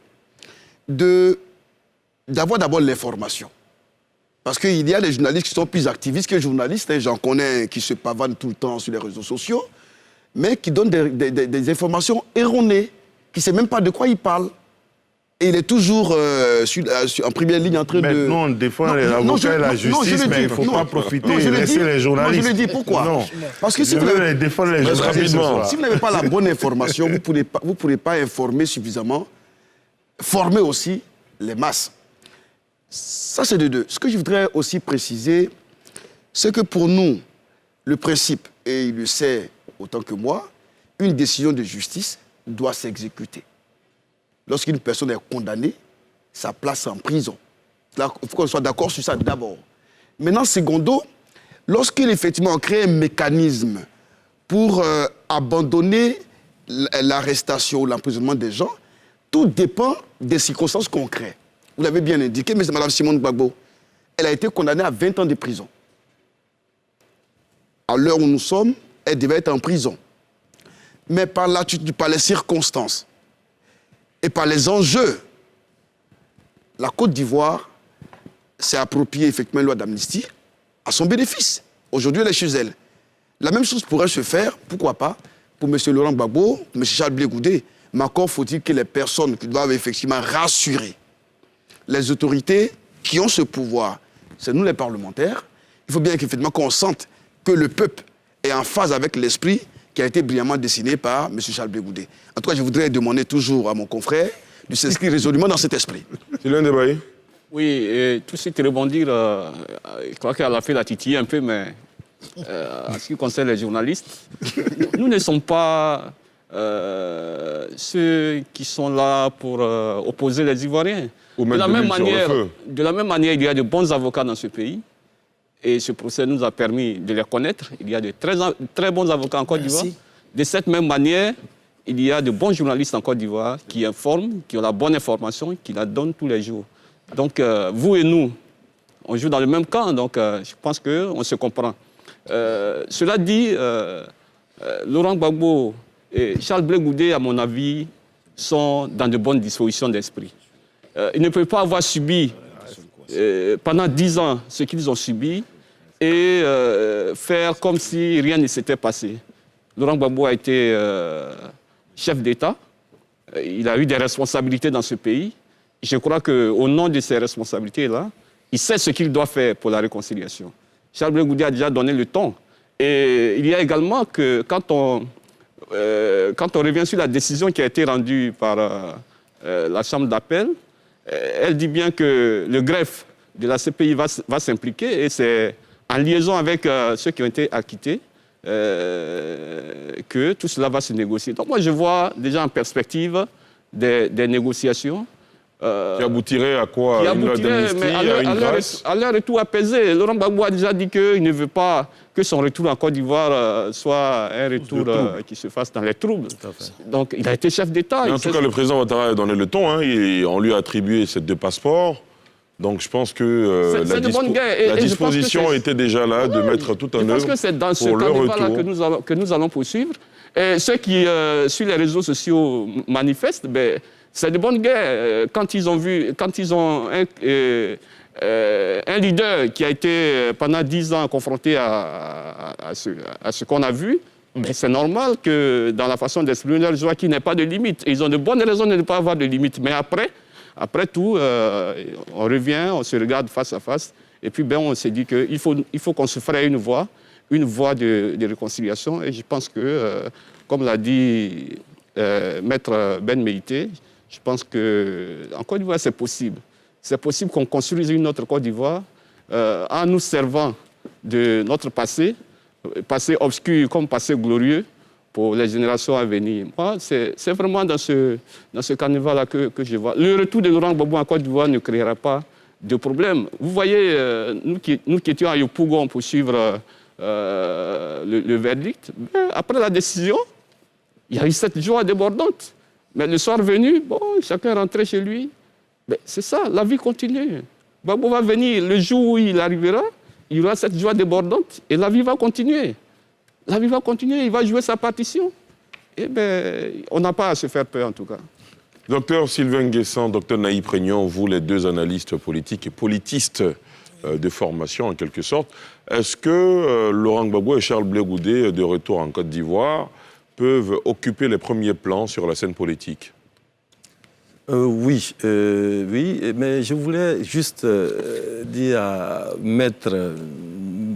d'avoir d'abord l'information. Parce qu'il y a des journalistes qui sont plus activistes que les journalistes. Hein, j'en connais qui se pavanent tout le temps sur les réseaux sociaux, mais qui donnent des informations erronées, qui ne savent même pas de quoi ils parlent. Et il est toujours en première ligne en train de... Maintenant, on défend les avocats et la justice, mais il ne faut pas profiter et laisser les journalistes. Non, je le dis, pourquoi? Non. Parce que si vous n'avez pas la bonne information, vous ne pourrez pas informer suffisamment, former aussi les masses. Ça, c'est de deux. Ce que je voudrais aussi préciser, c'est que pour nous, le principe, et il le sait autant que moi, une décision de justice doit s'exécuter. Lorsqu'une personne est condamnée, sa place en prison. Là, il faut qu'on soit d'accord sur ça d'abord. Maintenant, secondo, lorsqu'il effectivement crée un mécanisme pour abandonner l'arrestation ou l'emprisonnement des gens, tout dépend des circonstances concrètes. Vous l'avez bien indiqué, mais Mme Simone Gbagbo, elle a été condamnée à 20 ans de prison. À l'heure où nous sommes, elle devait être en prison. Mais par les circonstances, et par les enjeux, la Côte d'Ivoire s'est appropriée effectivement une loi d'amnistie à son bénéfice. Aujourd'hui, elle est chez elle. La même chose pourrait se faire, pourquoi pas, pour M. Laurent Gbagbo, M. Charles Blé Goudé. Mais encore faut-il que les personnes qui doivent effectivement rassurer les autorités qui ont ce pouvoir, c'est nous les parlementaires. Il faut bien qu'effectivement qu'on sente que le peuple est en phase avec l'esprit qui a été brillamment dessiné par M. Charles Blé Goudé. En tout cas, je voudrais demander toujours à mon confrère de s'inscrire résolument dans cet esprit. Sylvain Debaye. Oui, et tout de suite rebondir, je crois qu'elle a fait la titiller un peu, mais en ce qui concerne les journalistes, nous ne sommes pas ceux qui sont là pour opposer les Ivoiriens. De la même manière, il y a de bons avocats dans ce pays. Et ce procès nous a permis de les connaître. Il y a de très bons avocats en Côte d'Ivoire. De cette même manière, il y a de bons journalistes en Côte d'Ivoire qui informent, qui ont la bonne information, qui la donnent tous les jours. Donc, vous et nous, on joue dans le même camp, donc je pense qu'on se comprend. Cela dit, Laurent Gbagbo et Charles Blé Goudé, à mon avis, sont dans de bonnes dispositions d'esprit. Ils ne peuvent pas avoir subi pendant 10 ans ce qu'ils ont subi et faire comme si rien ne s'était passé. Laurent Gbagbo a été chef d'État. Il a eu des responsabilités dans ce pays. Je crois qu'au nom de ces responsabilités-là, il sait ce qu'il doit faire pour la réconciliation. Charles Blé Goudé a déjà donné le ton. Et il y a également que quand on revient sur la décision qui a été rendue par la Chambre d'appel, elle dit bien que le greffe de la CPI va s'impliquer et c'est en liaison avec ceux qui ont été acquittés que tout cela va se négocier. Donc moi, je vois déjà en perspective des négociations. Qui aboutirait à quoi? Qui aboutirait, à leur retour apaisé. Laurent Gbagbo a déjà dit qu'il ne veut pas que son retour en Côte d'Ivoire soit un retour qui se fasse dans les troubles. Donc il a été chef d'État. En tout cas, le président Ouattara a donné le ton. Hein, on lui a attribué ces 2 passeports. Donc je pense que la disposition était déjà là de mettre tout en œuvre. Je pense que c'est dans ce cadre-là que nous allons poursuivre. Et ceux qui, sur les réseaux sociaux, manifestent, C'est de bonne guerre. Quand ils ont un leader qui a été pendant 10 ans confronté à ce qu'on a vu, mais c'est normal que dans la façon d'exprimer leur joie, qu'il n'y ait pas de limite. Et ils ont de bonnes raisons de ne pas avoir de limite. Mais après tout, on revient, on se regarde face à face. Et puis on s'est dit qu'il faut qu'on se fraye une voie de réconciliation. Et je pense que, comme l'a dit Maître Ben Meïté, je pense qu'en Côte d'Ivoire, c'est possible. C'est possible qu'on construise une autre Côte d'Ivoire en nous servant de notre passé obscur comme passé glorieux pour les générations à venir. Moi, c'est vraiment dans ce carnaval-là que je vois. Le retour de Laurent Gbagbo en Côte d'Ivoire ne créera pas de problème. Vous voyez, nous qui étions à Yopougon pour suivre le verdict, après la décision, il y a eu cette joie débordante. Mais le soir venu, chacun rentrait chez lui. Mais c'est ça, la vie continue. Gbagbo va venir, le jour où il arrivera, il y aura cette joie débordante et la vie va continuer. La vie va continuer, il va jouer sa partition. Eh bien, on n'a pas à se faire peur en tout cas. Docteur Sylvain Nguessan, docteur Naïb Réunion, vous les deux analystes politiques et politistes de formation en quelque sorte, est-ce que Laurent Gbagbo et Charles Blé Goudé, de retour en Côte d'Ivoire, peuvent occuper les premiers plans sur la scène politique? Oui, mais je voulais juste dire à Maître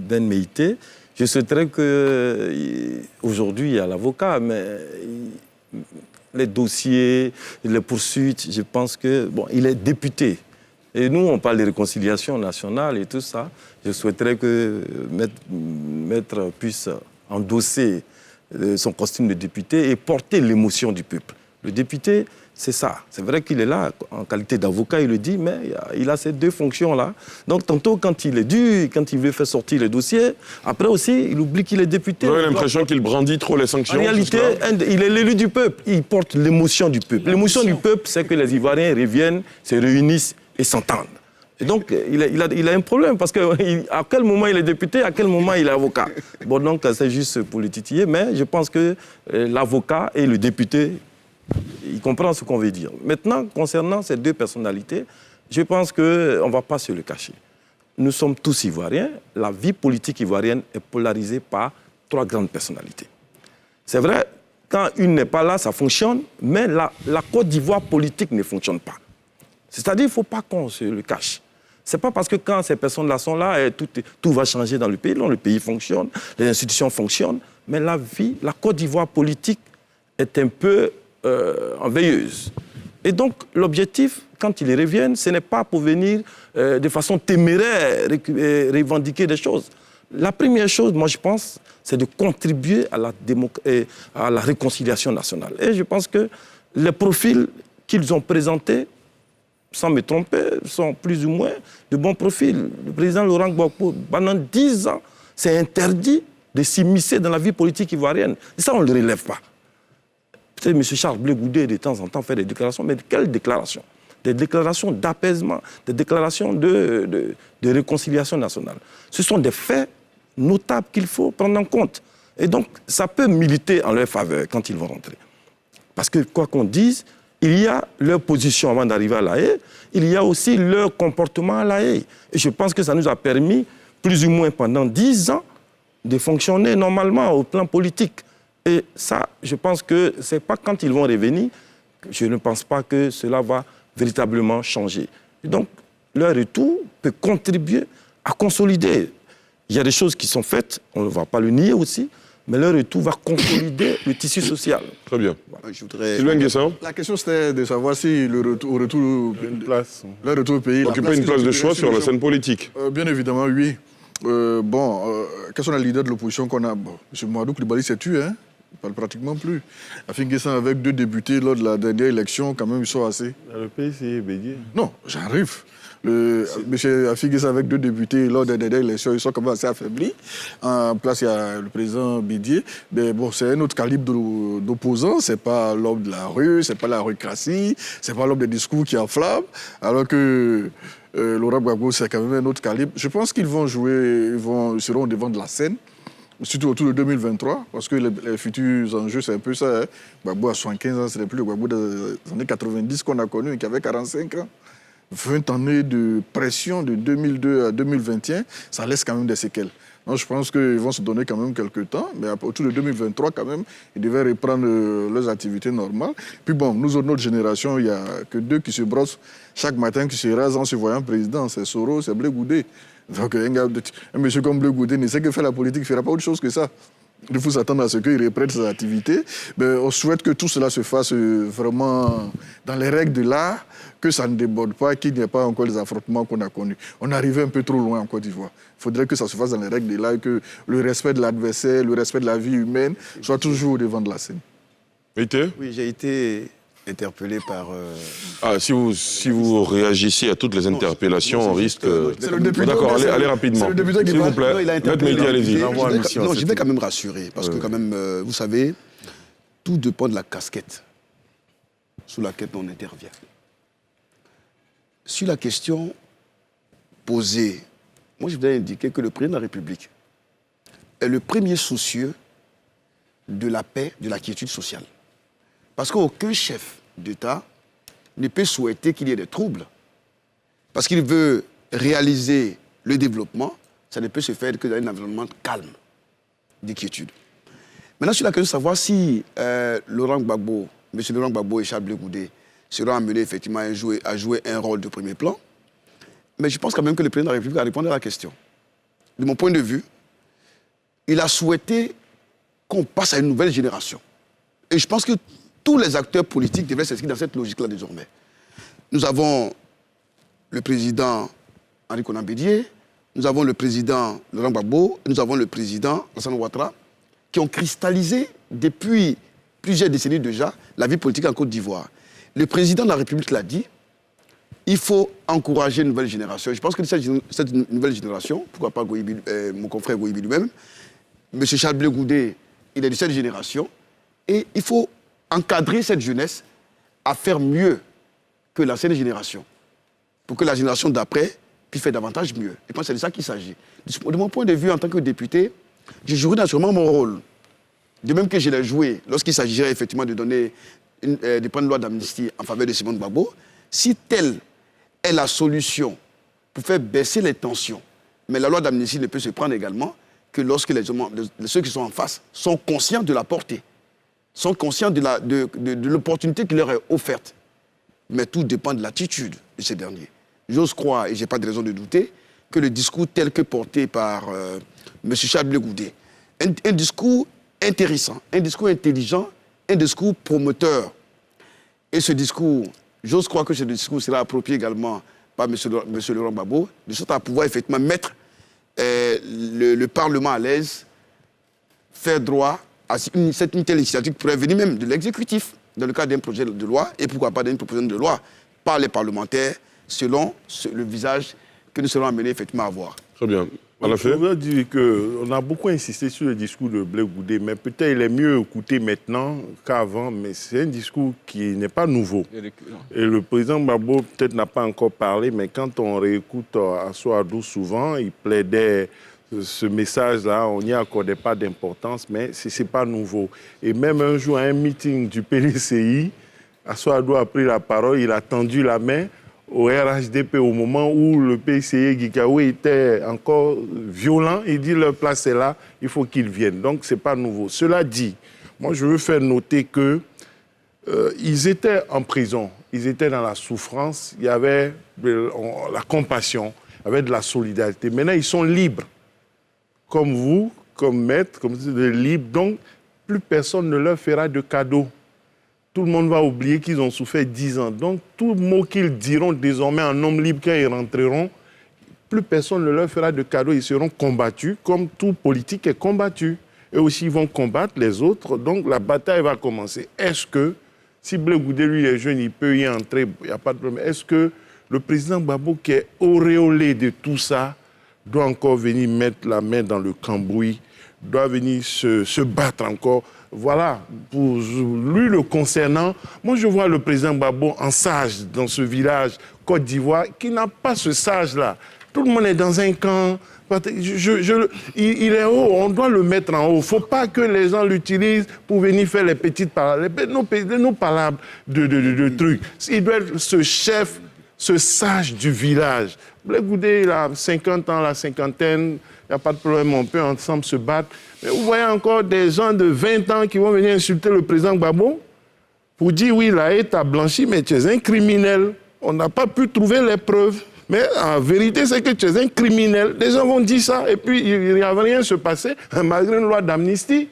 Ben Meïté, je souhaiterais qu'aujourd'hui, il y a l'avocat, mais les dossiers, les poursuites, je pense que, il est député. Et nous, on parle de réconciliation nationale et tout ça. Je souhaiterais que Maître puisse endosser son costume de député et porter l'émotion du peuple. Le député, c'est ça. C'est vrai qu'il est là en qualité d'avocat, il le dit, mais il a ces deux fonctions-là. Donc tantôt, quand il est dur, quand il veut faire sortir les dossiers, après aussi, il oublie qu'il est député. Vous avez l'impression qu'il brandit trop les sanctions? En réalité, il est l'élu du peuple. Il porte l'émotion du peuple. L'émotion du peuple, c'est que les Ivoiriens reviennent, se réunissent et s'entendent. Et donc, il a un problème, parce qu'à quel moment il est député, à quel moment il est avocat. Donc, c'est juste pour le titiller, mais je pense que l'avocat et le député, il comprend ce qu'on veut dire. Maintenant, concernant ces deux personnalités, je pense qu'on ne va pas se le cacher. Nous sommes tous Ivoiriens. La vie politique ivoirienne est polarisée par trois grandes personnalités. C'est vrai, quand une n'est pas là, ça fonctionne, mais la Côte d'Ivoire politique ne fonctionne pas. C'est-à-dire qu'il ne faut pas qu'on se le cache. Ce n'est pas parce que quand ces personnes-là sont là, tout va changer dans le pays. Non, le pays fonctionne, les institutions fonctionnent, mais la Côte d'Ivoire politique est un peu en veilleuse. Et donc, l'objectif, quand ils reviennent, ce n'est pas pour venir de façon téméraire revendiquer des choses. La première chose, moi, je pense, c'est de contribuer à la réconciliation nationale. Et je pense que les profils qu'ils ont présentés, sans me tromper, sont plus ou moins de bons profils. Le président Laurent Gbagbo, pendant 10 ans, c'est interdit de s'immiscer dans la vie politique ivoirienne. Et ça, on ne le relève pas. Peut-être M. Charles Blé Goudé, de temps en temps, fait des déclarations, mais quelles déclarations? Des déclarations d'apaisement, des déclarations de réconciliation nationale. Ce sont des faits notables qu'il faut prendre en compte. Et donc, ça peut militer en leur faveur quand ils vont rentrer. Parce que, quoi qu'on dise, il y a leur position avant d'arriver à La Haye, il y a aussi leur comportement à La Haye. Et je pense que ça nous a permis, plus ou moins pendant 10 ans, de fonctionner normalement au plan politique. Et ça, je pense que ce n'est pas quand ils vont revenir, je ne pense pas que cela va véritablement changer. Et donc, leur retour peut contribuer à consolider. Il y a des choses qui sont faites, on ne va pas le nier aussi, mais leur retour va consolider le tissu social. Très bien. Sylvain Nguessan. La question, c'était de savoir si le retour au pays... Occuper une place de choix sur la scène politique. Bien évidemment, oui. Quels sont les leaders de l'opposition qu'on a? M. Mouadou Koulibaly s'est tué, hein? Il ne parle pratiquement plus. Afi Nguessan, avec 2 députés lors de la dernière élection, quand même, ils sont assez... Le pays, c'est Bédier. Non, j'arrive. M. Afi Nguessan, avec 2 députés lors des dernières élections, ils sont quand même assez affaiblis. En place, il y a le président Bédier. Mais bon, c'est un autre calibre d'opposants. Ce n'est pas l'homme de la rue, ce n'est pas la rucratie, ce n'est pas l'homme des discours qui enflamme. Alors que Laurent Gbagbo, c'est quand même un autre calibre. Je pense qu'ils vont jouer, ils seront au devant de la scène. surtout autour de 2023, parce que les futurs enjeux, c'est un peu ça. Hein. Gbagbo a 75 ans, ce n'est plus le Gbagbo des années 90 qu'on a connu, qui avait 45 ans. 20 années de pression de 2002 à 2021, ça laisse quand même des séquelles. Donc je pense qu'ils vont se donner quand même quelques temps, mais autour de 2023 quand même, ils devaient reprendre leurs activités normales. Puis bon, nous autres, notre génération, il n'y a que 2 qui se brossent chaque matin, qui se rasent en se voyant président, c'est Soro, c'est Blé Goudé. Donc un monsieur comme Blé Goudé ne sait que faire la politique, il ne fera pas autre chose que ça. Il faut s'attendre à ce qu'il reprenne ses activités. Mais on souhaite que tout cela se fasse vraiment dans les règles de l'art, que ça ne déborde pas, qu'il n'y ait pas encore les affrontements qu'on a connus. On est arrivé un peu trop loin en Côte d'Ivoire. Il faudrait que ça se fasse dans les règles de l'art et que le respect de l'adversaire, le respect de la vie humaine soit toujours au devant de la scène. Oui, j'ai été interpellé par... si vous réagissez à toutes les interpellations, on risque... C'est le député. D'accord, allez rapidement. C'est le député qui s'il vous plaît. allez-y. Non, je vais quand même rassurer, parce que quand même, vous savez, tout dépend de la casquette sous laquelle on intervient. Sur la question posée, moi je voudrais indiquer que le président de la République est le premier soucieux de la paix, de la quiétude sociale. Parce qu'aucun chef d'État ne peut souhaiter qu'il y ait des troubles. Parce qu'il veut réaliser le développement, ça ne peut se faire que dans un environnement calme, de quiétude. Maintenant, sur la question de savoir si M. Laurent Gbagbo et Charles Blé Goudé seront amenés effectivement à jouer un rôle de premier plan, mais je pense quand même que le président de la République a répondu à la question. De mon point de vue, il a souhaité qu'on passe à une nouvelle génération. Et je pense que tous les acteurs politiques devraient s'inscrire dans cette logique-là désormais. Nous avons le président Henri Konan Bédié, nous avons le président Laurent Gbagbo, nous avons le président Alassane Ouattara, qui ont cristallisé depuis plusieurs décennies déjà la vie politique en Côte d'Ivoire. Le président de la République l'a dit, il faut encourager une nouvelle génération. Je pense que cette nouvelle génération, pourquoi pas mon confrère Goïbi lui-même, M. Charles Blé Goudé, il est de cette génération, et il faut encadrer cette jeunesse à faire mieux que l'ancienne génération, pour que la génération d'après puisse faire davantage mieux. Et moi, c'est de ça qu'il s'agit. De mon point de vue, en tant que député, j'ai joué naturellement mon rôle. De même que je l'ai joué lorsqu'il s'agirait effectivement de donner de prendre une loi d'amnistie en faveur de Simone Gbagbo, si telle est la solution pour faire baisser les tensions, mais la loi d'amnistie ne peut se prendre également que lorsque ceux qui sont en face sont conscients de la portée, sont conscients de l'opportunité qui leur est offerte. Mais tout dépend de l'attitude de ces derniers. J'ose croire, et je n'ai pas de raison de douter, que le discours tel que porté par M. Charles Blé Goudé, un discours intéressant, un discours intelligent, un discours promoteur. Et ce discours, j'ose croire que ce discours sera approprié également par M. Laurent Gbagbo, de sorte à pouvoir effectivement mettre le Parlement à l'aise, faire droit à cette telle initiative qui pourrait venir même de l'exécutif, dans le cadre d'un projet de loi, et pourquoi pas d'une proposition de loi par les parlementaires, selon le visage que nous serons amenés effectivement à voir. Très bien. Je voudrais dire qu'on a beaucoup insisté sur le discours de Blé Goudé, mais peut-être il est mieux écouté maintenant qu'avant, mais c'est un discours qui n'est pas nouveau. Et le président Gbagbo peut-être n'a pas encore parlé, mais quand on réécoute Assoadou souvent, il plaidait ce message-là, on n'y accordait pas d'importance, mais ce n'est pas nouveau. Et même un jour, à un meeting du PDCI, Assoadou a pris la parole, il a tendu la main au RHDP au moment où le PCI Guikaoué était encore violent. Il dit leur place est là, il faut qu'ils viennent. Donc ce n'est pas nouveau. Cela dit, moi je veux faire noter qu'ils étaient en prison, ils étaient dans la souffrance, il y avait la compassion, il y avait de la solidarité. Maintenant ils sont libres, comme vous, comme maître, comme libres. Donc plus personne ne leur fera de cadeaux. Tout le monde va oublier qu'ils ont souffert 10 ans. Donc, tout mot qu'ils diront désormais en homme libre quand ils rentreront, plus personne ne leur fera de cadeaux. Ils seront combattus comme tout politique est combattu. Eux aussi, ils vont combattre les autres. Donc, la bataille va commencer. Est-ce que, si Blé Goudé, lui, est jeune, il peut y entrer, il n'y a pas de problème. Est-ce que le président Gbagbo, qui est auréolé de tout ça, doit encore venir mettre la main dans le cambouis, doit venir se battre encore? Voilà, pour lui le concernant, moi je vois le président Gbagbo en sage dans ce village Côte d'Ivoire qui n'a pas ce sage-là. Tout le monde est dans un camp. Il est haut, on doit le mettre en haut. Il ne faut pas que les gens l'utilisent pour venir faire les petites paroles, nos palabres de trucs. Il doit être ce chef, ce sage du village. Blé Goudé, il a 50 ans, la cinquantaine, il n'y a pas de problème, on peut ensemble se battre. Mais vous voyez encore des gens de 20 ans qui vont venir insulter le président Gbagbo pour dire oui, la haie t'a blanchi, mais tu es un criminel. On n'a pas pu trouver les preuves. Mais en vérité, c'est que tu es un criminel. Les gens vont dire ça et puis il n'y va rien se passer malgré une loi d'amnistie.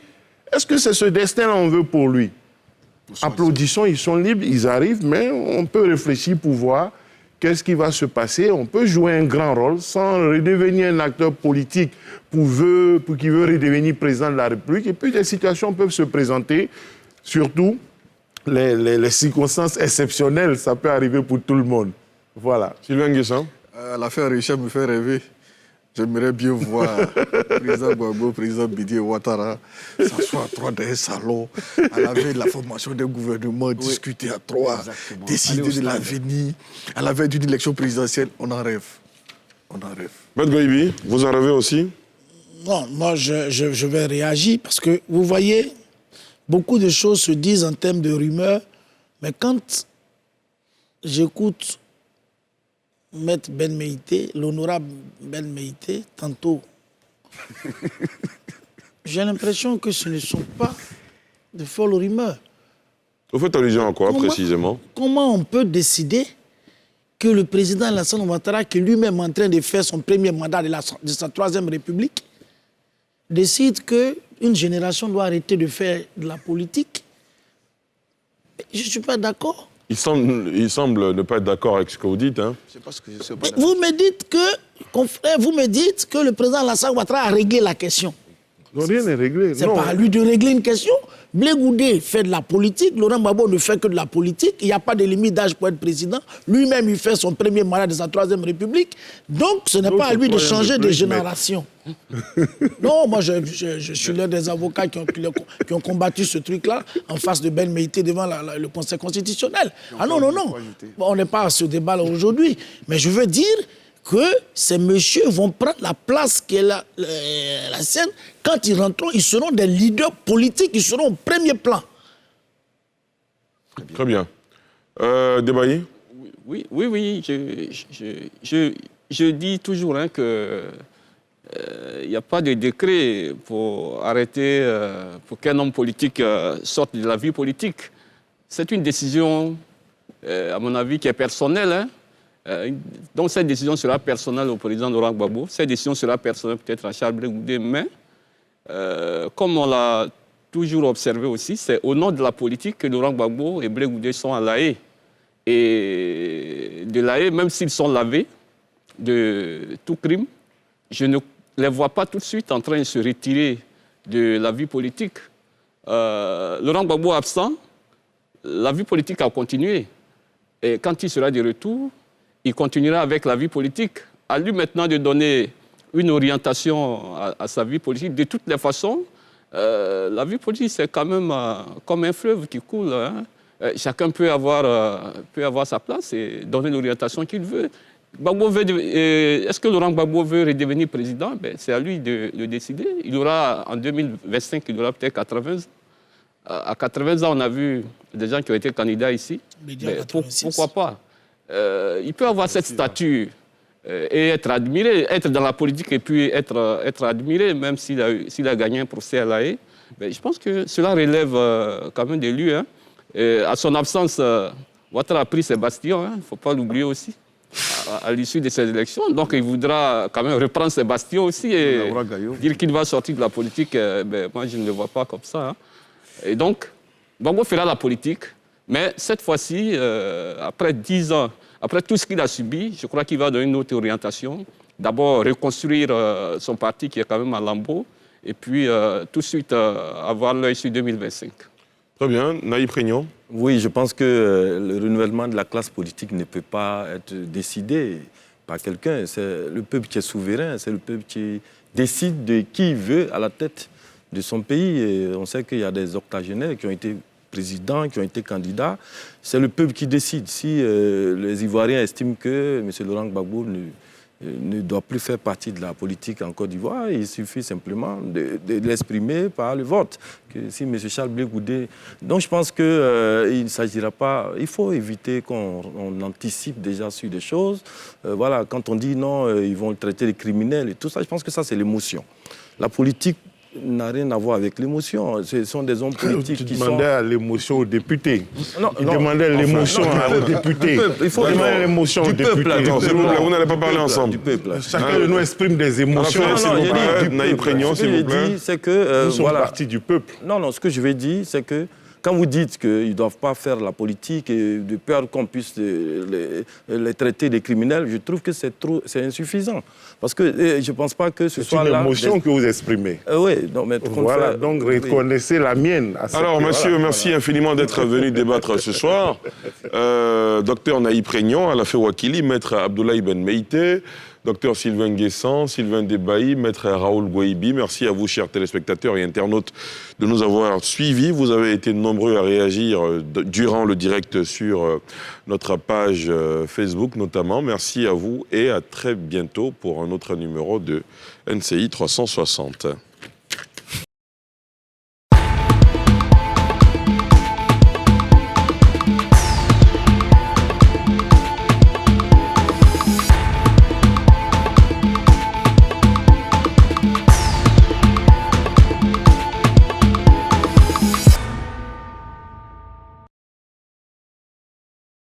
Est-ce que c'est ce destin-là qu'on veut pour lui? Applaudissons, ils sont libres, ils arrivent, mais on peut réfléchir pour voir qu'est-ce qui va se passer. On peut jouer un grand rôle sans redevenir un acteur politique pour qui veut redevenir président de la République. Et puis des situations peuvent se présenter, surtout les circonstances exceptionnelles, ça peut arriver pour tout le monde. Voilà. Sylvain Nguessan. L'affaire Richard me fait rêver. J'aimerais bien voir le président Gbagbo, le président Bidi Ouattara s'asseoir à trois dans un salon, à la veille de la formation d'un gouvernement, discuter à trois, décider de l'avenir, à la veille d'une élection présidentielle. On en rêve. On en rêve. Maître Goïbi, vous en rêvez aussi? Non, moi je vais réagir parce que vous voyez, beaucoup de choses se disent en termes de rumeurs, mais quand j'écoute Maître Ben Meïté, l'honorable Ben Meïté, tantôt, j'ai l'impression que ce ne sont pas de folles rumeurs. Vous faites allusion à quoi, précisément? Comment on peut décider que le président Alassane Ouattara, qui lui-même est en train de faire son premier mandat de sa troisième République, décide qu'une génération doit arrêter de faire de la politique? Je ne suis pas d'accord. Il semble ne pas être d'accord avec ce que vous dites. Hein. Vous me dites que le président Alassane Ouattara a réglé la question. Non, rien n'est réglé. C'est pas à lui de régler une question. Blé Goudé fait de la politique, Laurent Gbagbo ne fait que de la politique. Il n'y a pas de limite d'âge pour être président. Lui-même, il fait son premier mandat de sa troisième République. Donc, ce n'est pas à lui de changer de génération. Non, moi, je suis l'un des avocats qui ont combattu ce truc-là en face de Ben Meïté devant le Conseil constitutionnel. Ah non. Bon, on n'est pas à ce débat-là aujourd'hui. Mais je veux dire que ces messieurs vont prendre la place qui est la sienne. Quand ils rentreront, ils seront des leaders politiques, ils seront au premier plan. Très bien. Debailly? Oui. Je dis toujours que il n'y a pas de décret pour arrêter, pour qu'un homme politique sorte de la vie politique. C'est une décision, à mon avis, qui est personnelle. Hein. Donc cette décision sera personnelle au président Laurent Gbagbo. Cette décision sera personnelle peut-être à Charles Blé Goudé, mais comme on l'a toujours observé aussi, c'est au nom de la politique que Laurent Gbagbo et Blé Goudé sont à La Haye. Et de La Haye, même s'ils sont lavés de tout crime, je ne les vois pas tout de suite en train de se retirer de la vie politique. Laurent Gbagbo absent, la vie politique a continué. Et quand il sera de retour, il continuera avec la vie politique. À lui maintenant de donner une orientation à sa vie politique. De toutes les façons, la vie politique, c'est quand même comme un fleuve qui coule. Hein. Chacun peut avoir sa place et donner l'orientation qu'il veut. Est-ce que Laurent Gbagbo veut redevenir président? C'est à lui de le décider. Il aura, en 2025, il aura peut-être 80 ans. À 80 ans, on a vu des gens qui ont été candidats ici. Pourquoi pas? Il peut avoir cette stature et être admiré, être dans la politique et puis être admiré, même s'il a gagné un procès à La Haye. Je pense que cela relève quand même de lui. Hein. À son absence, Ouattara a pris ses bastions, il ne faut pas l'oublier aussi, à l'issue de ces élections. Donc il voudra quand même reprendre ses bastions aussi et dire qu'il va sortir de la politique. Moi, je ne le vois pas comme ça. Hein. Et donc, Gbagbo fera la politique, mais cette fois-ci, après 10 ans, après tout ce qu'il a subi, je crois qu'il va donner une autre orientation. D'abord, reconstruire son parti qui est quand même à lambeaux, et puis tout de suite avoir l'œil sur 2025. Très bien. Naïb Régnon? Oui, je pense que le renouvellement de la classe politique ne peut pas être décidé par quelqu'un. C'est le peuple qui est souverain, c'est le peuple qui décide de qui il veut à la tête de son pays. Et on sait qu'il y a des octogénaires qui ont été présidents, qui ont été candidats. C'est le peuple qui décide. Si les Ivoiriens estiment que M. Laurent Gbagbo ne doit plus faire partie de la politique en Côte d'Ivoire. Il suffit simplement de l'exprimer par le vote. Que si M. Charles Blé Goudé... Donc je pense qu'il ne s'agira pas... Il faut éviter qu'on anticipe déjà sur des choses. Voilà, quand on dit non, ils vont le traiter de criminels et tout ça, je pense que ça, c'est l'émotion. La politique n'a rien à voir avec l'émotion. Ce sont des hommes politiques qui sont... Tu demandais à l'émotion aux députés. Il demandait l'émotion aux députés. Il faut demander l'émotion aux députés. Vous n'allez pas parler ensemble. Du peuple. Chacun de nous exprime des émotions. Naïb Prégnon, s'il vous plaît. C'est que... Nous sommes partie du peuple. Non, ce que je vais dire, c'est que quand vous dites qu'ils ne doivent pas faire la politique et de peur qu'on puisse les traiter des criminels, je trouve que c'est insuffisant. Parce que je ne pense pas que ce soit là... C'est une émotion que vous exprimez. Oui, mais... Voilà, donc reconnaissez la mienne. Alors, monsieur, merci infiniment d'être venu débattre ce soir. Docteur Naïb Prégnon, Alafé Wakili, maître Abdoulaye Ben Meïté, docteur Sylvain Guessant, Sylvain Debaï, maître Raoul Gouaibi. Merci à vous, chers téléspectateurs et internautes, de nous avoir suivis. Vous avez été nombreux à réagir durant le direct sur notre page Facebook notamment. Merci à vous et à très bientôt pour un autre numéro de NCI 360.